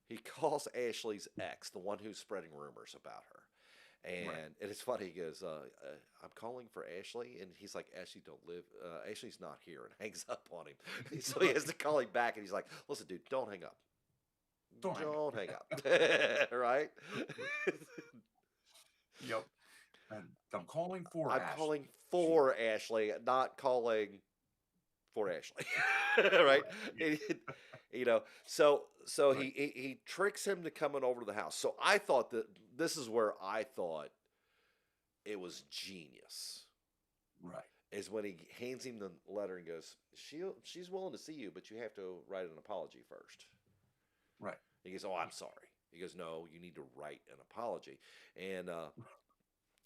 he calls Ashley's ex, the one who's spreading rumors about her. Right. And it's funny. He goes, "I'm calling for Ashley," and he's like, "Ashley don't live. Ashley's not here," and hangs up on him. So he has to call him back, and he's like, "Listen, dude, don't hang up. Don't hang up. don't hang up. Right? Yep. And I'm calling for I'm Ashley. calling for Ashley, not calling for Ashley. Right? You know, so Right. he tricks him to coming over to the house. So I thought that this is where I thought it was genius. Right. Is when he hands him the letter and goes, she's willing to see you, but you have to write an apology first. Right. He goes, oh, I'm sorry. He goes, no, you need to write an apology. And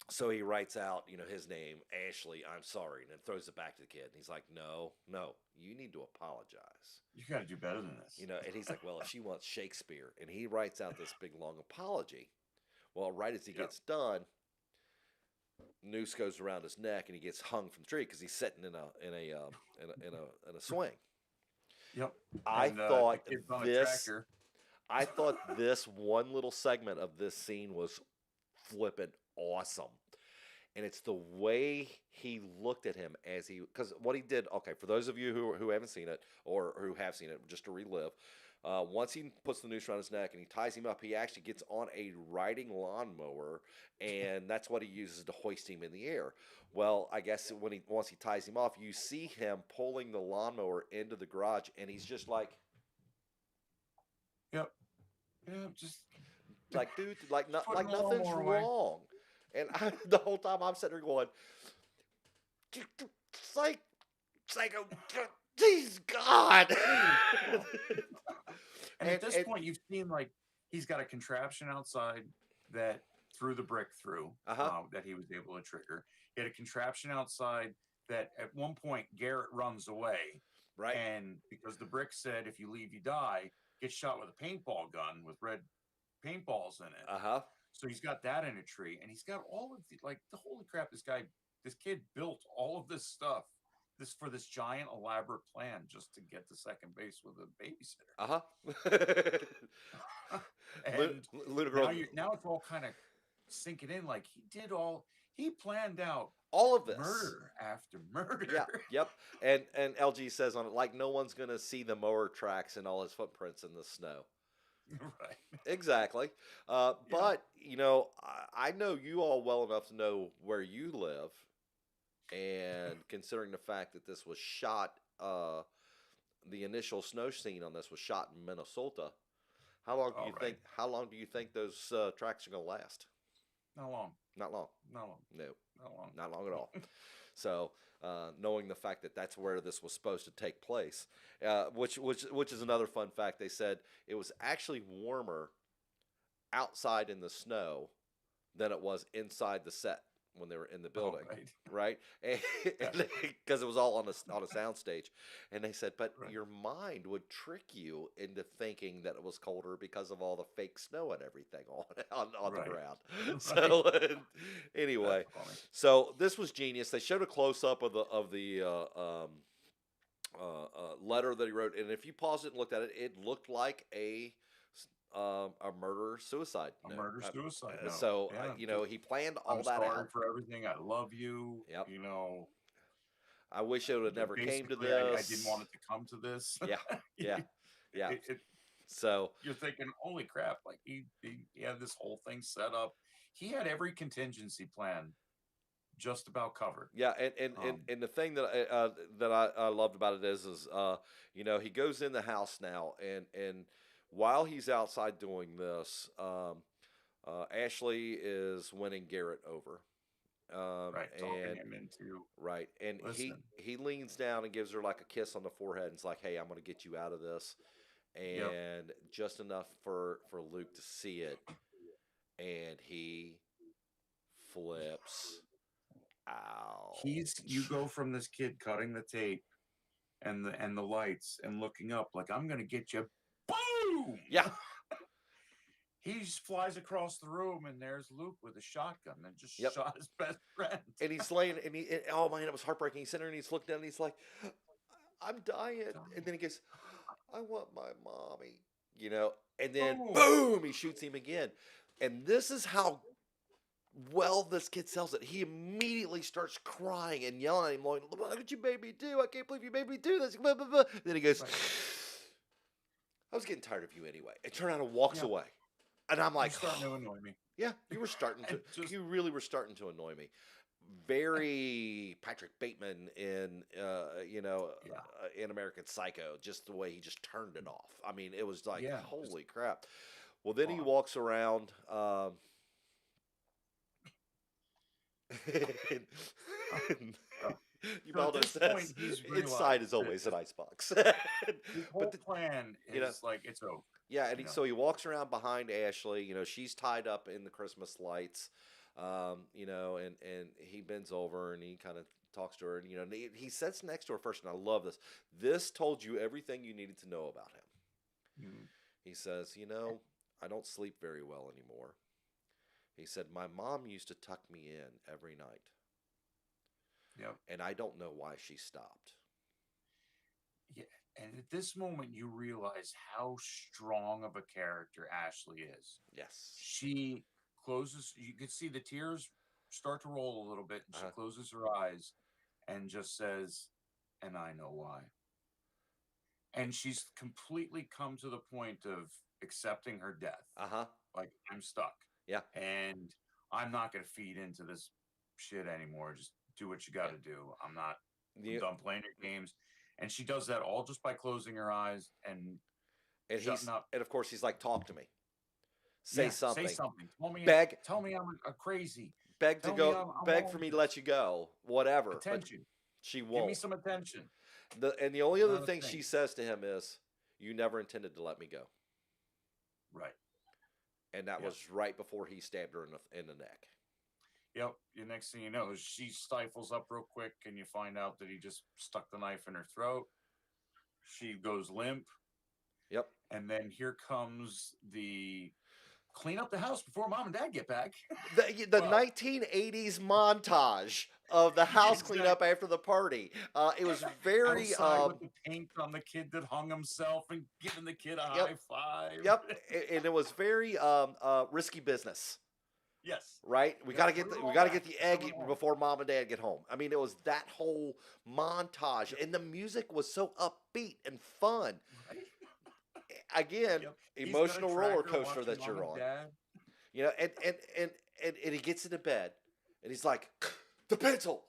so he writes out, his name, Ashley, I'm sorry, and then throws it back to the kid. And he's like, no, you need to apologize. You got to do better than this. And he's like, well, if she wants Shakespeare. And he writes out this big, long apology. Well, right as he gets done, noose goes around his neck and he gets hung from the tree because he's sitting in a swing. Yep. I And, thought the kid's on a this. tractor. I thought this one little segment of this scene was flippin' awesome. And it's the way he looked at him because what he did, okay, for those of you who haven't seen it or who have seen it, just to relive, once he puts the noose around his neck and he ties him up, he actually gets on a riding lawnmower, and that's what he uses to hoist him in the air. Well, I guess once he ties him off, you see him pulling the lawnmower into the garage, and he's just like, Yep. Yeah, just like, dude, like putting the nothing's lawnmower away. wrong. And the whole time I'm sitting there going, psycho, jeez, God. And at this point, you've seen he's got a contraption outside that threw the brick through that he was able to trigger. He had a contraption outside that at one point Garrett runs away. Right. And because the brick said, if you leave, you die, gets shot with a paintball gun with red paintballs in it. So he's got that in a tree, and he's got all of the holy crap, this kid built all of this stuff for this giant elaborate plan just to get to second base with a babysitter. And now it's all kind of sinking in, like he planned out all of this murder after murder. Yeah, yep. And LG says on it, like, no one's gonna see the mower tracks and all his footprints in the snow. Right. Exactly. But I know you all well enough to know where you live, and considering the fact that this was shot, the initial snow scene on this was shot in Minnesota. How long do you think? How long do you think those tracks are gonna last? Not long. Not long. Not long. No. Not long. Not long at all. So, knowing the fact that that's where this was supposed to take place, which is another fun fact, they said it was actually warmer outside in the snow than it was inside the set when they were in the building, right? Because it was all on a sound stage, and they said, but your mind would trick you into thinking that it was colder because of all the fake snow and everything on the ground. So anyway, so this was genius. They showed a close up of the letter that he wrote, and if you paused it and looked at it, it looked like a murder-suicide note. Murder-suicide note. So, he planned all that out. I'm sorry for everything. I love you. Yep. I wish it would have never came to this. I didn't want it to come to this. Yeah. So you're thinking, holy crap, he had this whole thing set up. He had every contingency plan just about covered. Yeah, and the thing that I loved about it is he goes in the house now, and while he's outside doing this, Ashley is winning Garrett over. Talking him into and he leans down and gives her like a kiss on the forehead and it's like, hey, I'm going to get you out of this, and just enough for Luke to see it, and he flips out. You go from this kid cutting the tape and the lights and looking up like, I'm going to get you. Boom! Yeah. He just flies across the room, and there's Luke with a shotgun and just shot his best friend. And he's laying, oh man, it was heartbreaking. He's sitting there and he's looking down and he's like, I'm dying. And then he goes, I want my mommy, and then boom, he shoots him again. And this is how well this kid sells it. He immediately starts crying and yelling at him, like, what did you make me do? I can't believe you made me do this. Then he goes, I was getting tired of you anyway. And turned around and walks Yeah, away. And I'm you're like, starting to annoy me. yeah, you were starting to, And just you really were starting to annoy me. Very Patrick Bateman in, yeah, in American Psycho, just the way he just turned it off. I mean, it was like, yeah, just holy crap. Well, then he gone. walks around, and, Yeah. So at Ubaldo this point, says, he's inside is realized that always an icebox. his but, whole plan you know, is like it's over. yeah, and You know. so he walks around behind Ashley. She's tied up in the Christmas lights. And he bends over and he kind of talks to her, and and he sits next to her first, and I love this. This told you everything you needed to know about him. Mhm. He says, I don't sleep very well anymore. He said, my mom used to tuck me in every night, Yep. and I don't know why she stopped. Yeah. And at this moment, you realize how strong of a character Ashley is. Yes. She closes, you can see the tears start to roll a little bit, and she Uh-huh. closes her eyes and just says, and I know why. And she's completely come to the point of accepting her death. Uh-huh. Like, I'm stuck Yeah. and I'm not going to feed into this shit anymore. Just do what you got Yeah. to do. I'm The, done playing your games. And she does that all just by closing her eyes and and shutting up. of course he's like, talk to me. Say Yeah, say something. something. Beg Tell me I'm a crazy. beg to Tell me go I'm beg all for of me to this. let you go. Whatever. But Attention. she Give me won't. some attention. And the only other Not a thing thing. she says to him is, you never intended to let me go. Right. And that Yep. was right before he stabbed her in the neck. Yep. The next thing you know is she stifles up real quick, and you find out that he just stuck the knife in her throat. She goes limp, Yep. and then here comes the clean up the house before mom and dad get back. The Well, 1980s montage of the house cleanup exactly. after the party. It was very Outside with the paint on the kid that hung himself and giving the kid a high yep, five. yep, and it was very risky business. Yes. Right, we Yep. got to Put get it we all got to get back. the Shove it egg all. before mom and dad get home. I mean, it was that whole montage, Yep. and the music was so upbeat and fun. Right? Again, Yep. He's got a emotional roller tracker coaster watching that mom you're and on. dad. And he gets into bed, and he's like, the pencil,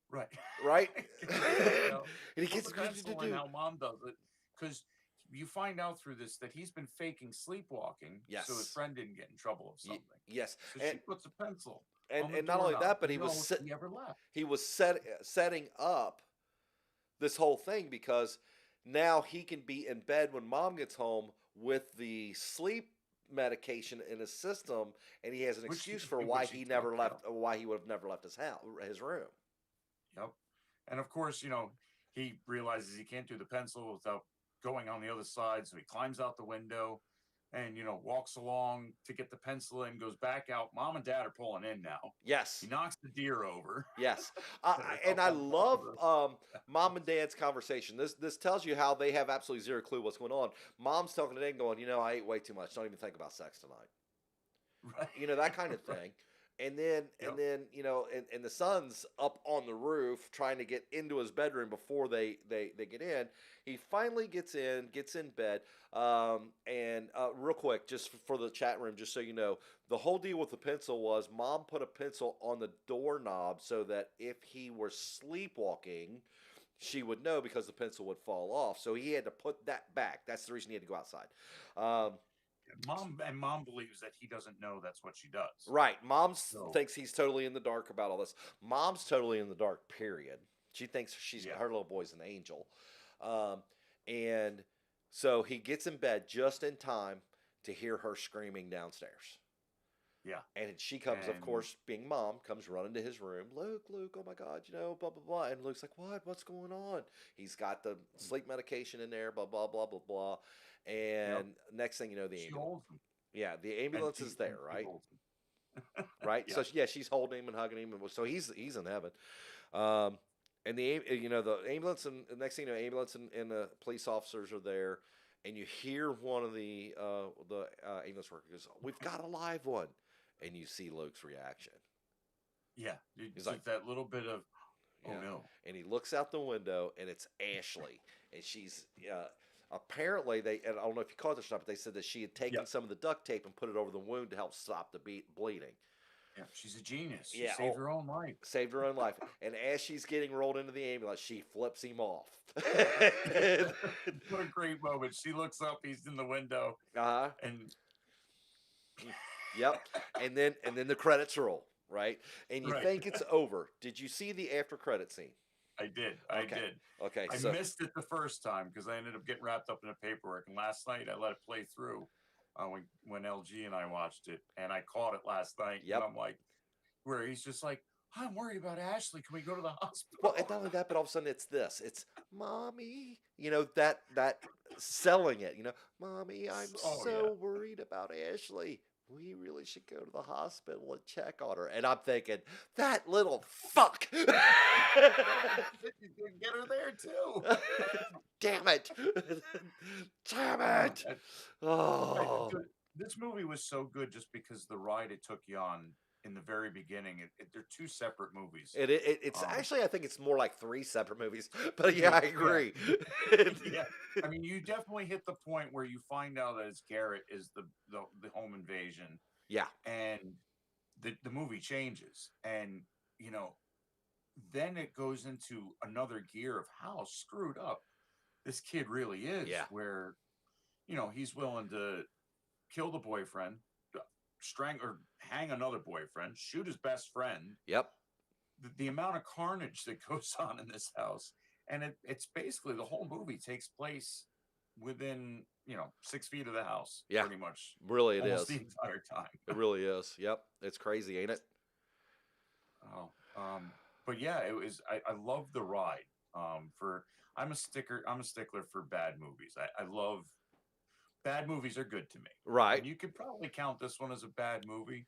Right. right? Yep. And he Put gets the pencil in how mom does it. Because you find out through this that he's been faking sleepwalking so his yes, friend didn't get in trouble of something. yes, So she puts a pencil on the and not only doorknob that, but to know if he ever left. he was setting up this whole thing because now he can be in bed when mom gets home with the sleep medication in his system, and he has an excuse for why Which he he took, never yep. left, why he would have never left his room. Yep. And of course, he realizes he can't do the pencil without going on the other side. So he climbs out the window and, walks along to get the pencil in, goes back out. Mom and dad are pulling in now. Yes. He knocks the deer over. Yes, They're and up I on top of love mom and dad's conversation. This tells you how they have absolutely zero clue what's going on. Mom's talking to dad, going, I ate way too much. Don't even think about sex tonight. Right. That kind of thing. And then Yep. and the son's up on the roof trying to get into his bedroom before they get in. He finally gets in bed. And real quick, just for the chat room, just so you know, the whole deal with the pencil was mom put a pencil on the doorknob so that if he were sleepwalking, she would know because the pencil would fall off. So he had to put that back. That's the reason he had to go outside. Mom believes that he doesn't know that's what she does. Right. Mom So, thinks he's totally in the dark about all this. Mom's totally in the dark, period. She thinks yeah. her little boy's an angel. And so he gets in bed just in time to hear her screaming downstairs. Yeah. And she comes, of course, being mom, comes running to his room. Luke, oh my God, blah, blah, blah. And Luke's like, what? What's going on? He's got the sleep medication in there, blah, blah, blah, blah, blah. And next thing you know, She holds him. yeah, the ambulance is there, right? Right. Yeah. So yeah, she's holding him and hugging him, and so he's in heaven. And the ambulance, and the next thing you know, ambulance and the police officers are there, and you hear one of the ambulance workers goes, "We've got a live one," and you see Luke's reaction. Yeah. He's It's like, like that little bit of, oh yeah. no. And he looks out the window, and it's Ashley, and she's apparently and I don't know if you caught this or not, but they said that she had taken Yep. some of the duct tape and put it over the wound to help stop the bleeding. Yeah. She's a genius. She Yeah, saved her own life. saved her own life. And as she's getting rolled into the ambulance, she flips him off. What a great moment. She looks up, he's in the window, Uh-huh. and Yep. And then the credits roll, right? And you right. think it's over. Did you see the after credit scene? I did. I Okay. did. Okay. I So missed it the first time because I ended up getting wrapped up in the paperwork. And last night I let it play through when LG and I watched it, and I caught it last night. And yep. I'm like, where he's just like, I'm worried about Ashley. Can we go to the Well, hospital? and not only that, but all of a sudden it's this. It's mommy. That selling it. Mommy, I'm Oh so yeah. worried about Ashley. We really should go to the hospital and check on her. And I'm thinking, that little fuck. You can get her there too. Damn it. Damn it. Right, Oh. this movie was so good just because the ride it took you on in the very beginning. They're two separate movies. It's Um, actually, I think it's more like three separate movies. But yeah, I yeah, agree. yeah. I mean, you definitely hit the point where you find out that it's Garrett is the home invasion, Yeah. and the movie changes, and you know, then it goes into another gear of how screwed up this kid really is, Yeah. where he's willing to kill the boyfriend, strangle or hang another boyfriend, shoot his best friend. Yep. The amount of carnage that goes on in this house, and it's basically the whole movie takes place within 6 feet of the house, Yeah. pretty much Really, it almost the is. entire time. It really is. Yep. It's crazy, ain't it? Oh, but yeah, it was. I love the ride. For I'm a stickler for bad movies. I love bad movies are good to me, and Right. you could probably count this one as a bad movie,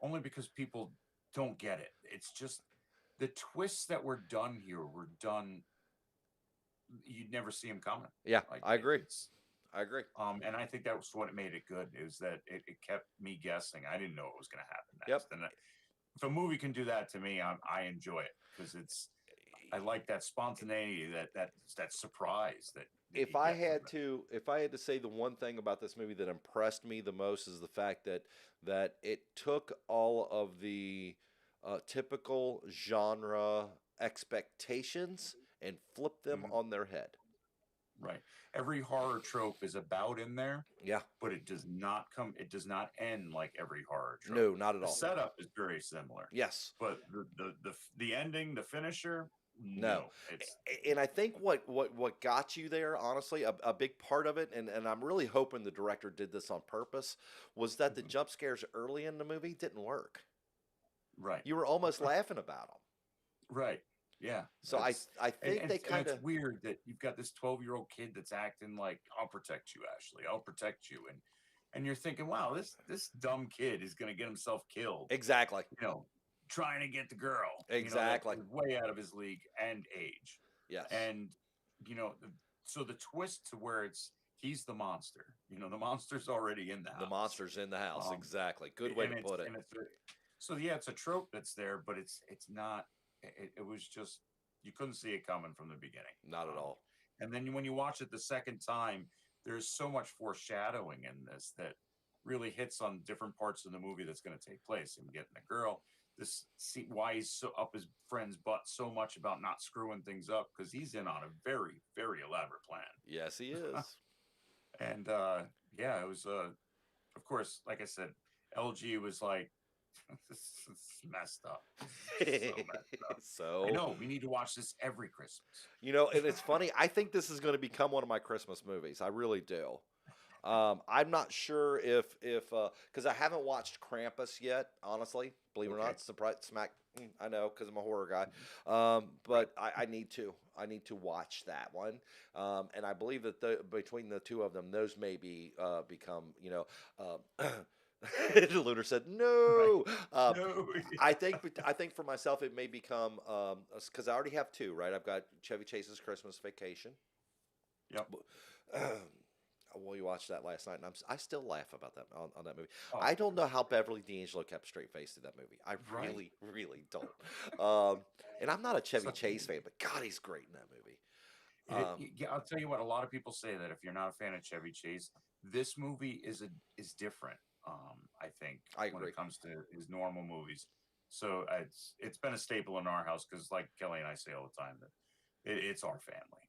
only because people don't get it. It's just the twists that were done here were done. You'd never see them coming. Yeah, Like I agree. it's I agree. and I think that was what made it good, is that it kept me guessing. I didn't know what was going to happen Yep. next, and if a movie can do that to me, I enjoy it because I like that spontaneity, that surprise that If you I get from had it. to say the one thing about this movie that impressed me the most is the fact that it took all of the typical genre expectations and flipped them Mhm. on their head. Right. Every horror trope is about in there, Yeah. but it does not end like every horror trope. No, not at The all. setup is very similar, Yes. but the ending, the finisher, No. no. It's And I think what got you there, honestly, a big part of it, and I'm really hoping the director did this on purpose, was that the Mhm. jump scares early in the movie didn't work. right. You were almost laughing about them. Right. Yeah. So I think they And kind it's of weird that you've got this 12-year-old kid that's acting like, I'll protect you, Ashley. I'll protect you. And you're thinking, wow, this dumb kid is gonna get himself killed, exactly, trying to get the girl, that exactly. is way out of his league and age. Yes, And you know, so the twist to where he's the monster. The monster's already in the the house. monster's in the house. Um, Exactly. Good way to put it. so yeah, it's a trope that's there, but it's not. It was just, you couldn't see it coming from the beginning. Not at Um, all. and then when you watch it the second time, there's so much foreshadowing in this that really hits on different parts of the movie that's going to take place. And getting the girl, see why he's so up his friend's butt so much about not screwing things up, because he's in on a very, very elaborate plan. Yes, he is. And yeah, it was of course, like I said, LG was like, this is messed up. This is so messed up. I So, know we need to watch this every Christmas. and it's funny. I think this is going to become one of my Christmas movies. I really do. I'm not sure if because I haven't watched Krampus yet. Honestly, believe it or Okay. not, surprise smack. I know because I'm a horror guy, Right. but I need to. I need to watch that one, and I believe that between the two of them, those may be become. Lunar said Right. no. No. I think for myself, it may become because I already have two. Right, I've got Chevy Chase's Christmas Vacation. Yep. Well, you watched that last night, and I still laugh about that on that movie. Oh, I don't know how Beverly D'Angelo kept a straight face through that movie. I right. really, really don't. And I'm not a Chevy Such Chase fan, but God, he's great in that movie. Um, Yeah, I'll tell you what. A lot of people say that if you're not a fan of Chevy Chase, this movie is different. I think I when it agree. comes to his normal movies, so it's been a staple in our house because, like Kelly and I say all the time, that it's our family.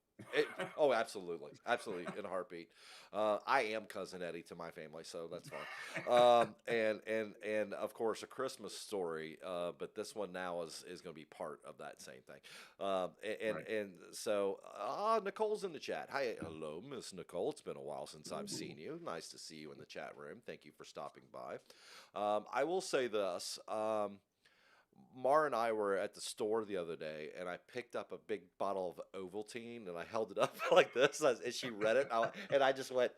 Oh, absolutely, absolutely, in a heartbeat. I am cousin Eddie to my family, so that's fine. And of course, A Christmas Story. But this one now is going to be part of that same thing. Right. And so, Nicole's in the chat. Hi, hello, Miss Nicole. It's been a while since I've seen you. Nice to see you in the chat room. Thank you for stopping by. I will say this. Mar and I were at the store the other day, and I picked up a big bottle of Ovaltine, and I held it up like this, and she read it, and I just went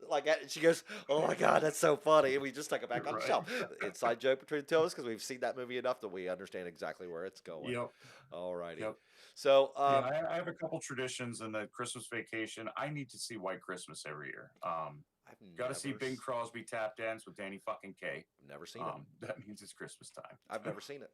like that. And she goes, "Oh my god, that's so funny!" And we just stuck it back on the Right. shelf. Inside joke between the two of us because we've seen that movie enough that we understand exactly where it's going. Yep. Alrighty, Yep. so Yeah, I have a couple traditions in the Christmas vacation. I need to see White Christmas every year. I've Got to see never, Bing Crosby tap dance with Danny fucking K. never seen it. That means it's Christmas time. I've never seen it.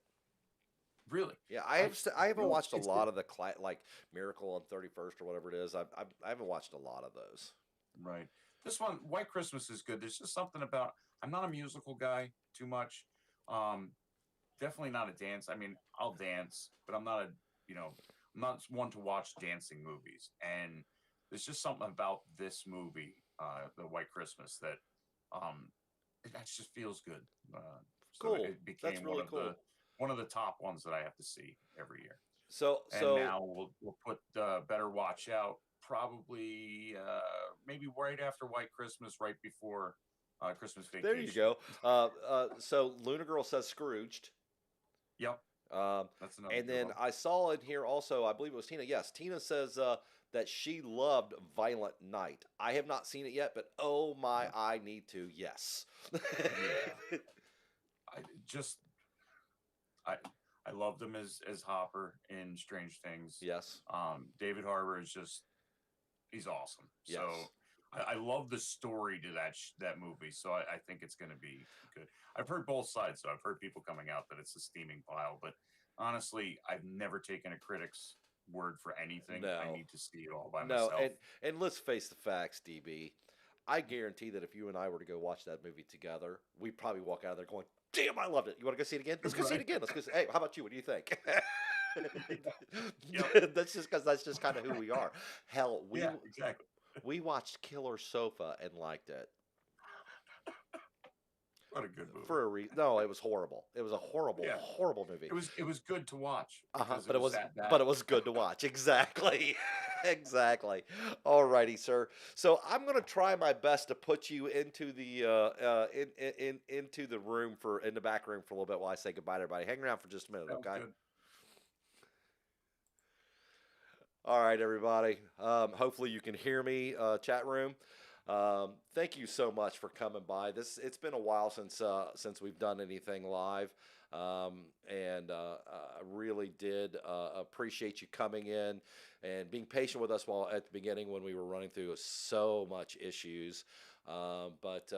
Really, Yeah, I I haven't no, watched a it's lot good. of the like Miracle on 31st or whatever it is. I haven't watched a lot of those. Right. This one, White Christmas, is good. There's just something about. I'm not a musical guy too much. Um, Definitely not a dance. I mean, I'll dance, but I'm not a I'm not one to watch dancing movies. And there's just something about this movie, the White Christmas, that um, that just feels good. So Cool. it That's became really cool. one of the top ones that I have to see every year. So And so now we'll put Better Watch Out probably maybe right after White Christmas, right before Christmas There you Vacation. go. So Luna Girl says Scrooged. Yep, Um, that's another and good then one. I saw in here also, I believe it was Tina. Yes, Tina says that she loved Violent Night. I have not seen it yet, but oh my, Yeah, I need to. Yes. yeah. I just I I loved him as Hopper in Strange Things. Yes. David Harbour is just he's awesome. So Yes. I love the story to that movie. So I think it's going to be good. I've heard both sides. So I've heard people coming out that it's a steaming pile, but honestly, I've never taken a critic's word for anything. I No. need to see it all by No. myself. And let's face the facts, DB. I guarantee that if you and I were to go watch that movie together, we'd probably walk out of there going, "Damn, I loved it. You want to go see it again? Let's go see it Right? again. Let's go. Hey, how about you? What do you think?" Yep. That's just because that's just kind of who we are. Hell, Yeah. Exactly. we watched Killer Sofa and liked it What a good for movie. a reason. No, it was horrible. It was a horrible, Yeah. horrible movie. It was good to watch Uh huh. because it was that But bad. it was good to watch. Exactly. Exactly. Alrighty, sir. So I'm gonna try my best to put you into the into the room for in the back room for a little bit while I say goodbye to everybody. Hang around for just a minute, Sounds okay? good. All right, everybody. Hopefully you can hear me, chat room. Thank you so much for coming by. It's been a while since we've done anything live, and I really did appreciate you coming in and being patient with us while at the beginning when we were running through so much issues. But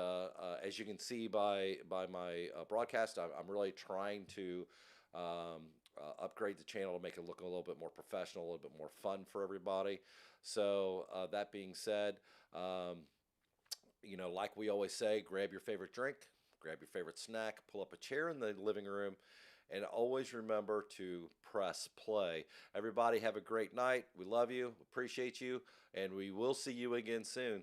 as you can see by my broadcast, I'm really trying to upgrade the channel to make it look a little bit more professional, a little bit more fun for everybody. So that being said, like we always say, grab your favorite drink, grab your favorite snack, pull up a chair in the living room, and always remember to press play. Everybody have a great night. We love you, appreciate you, and we will see you again soon.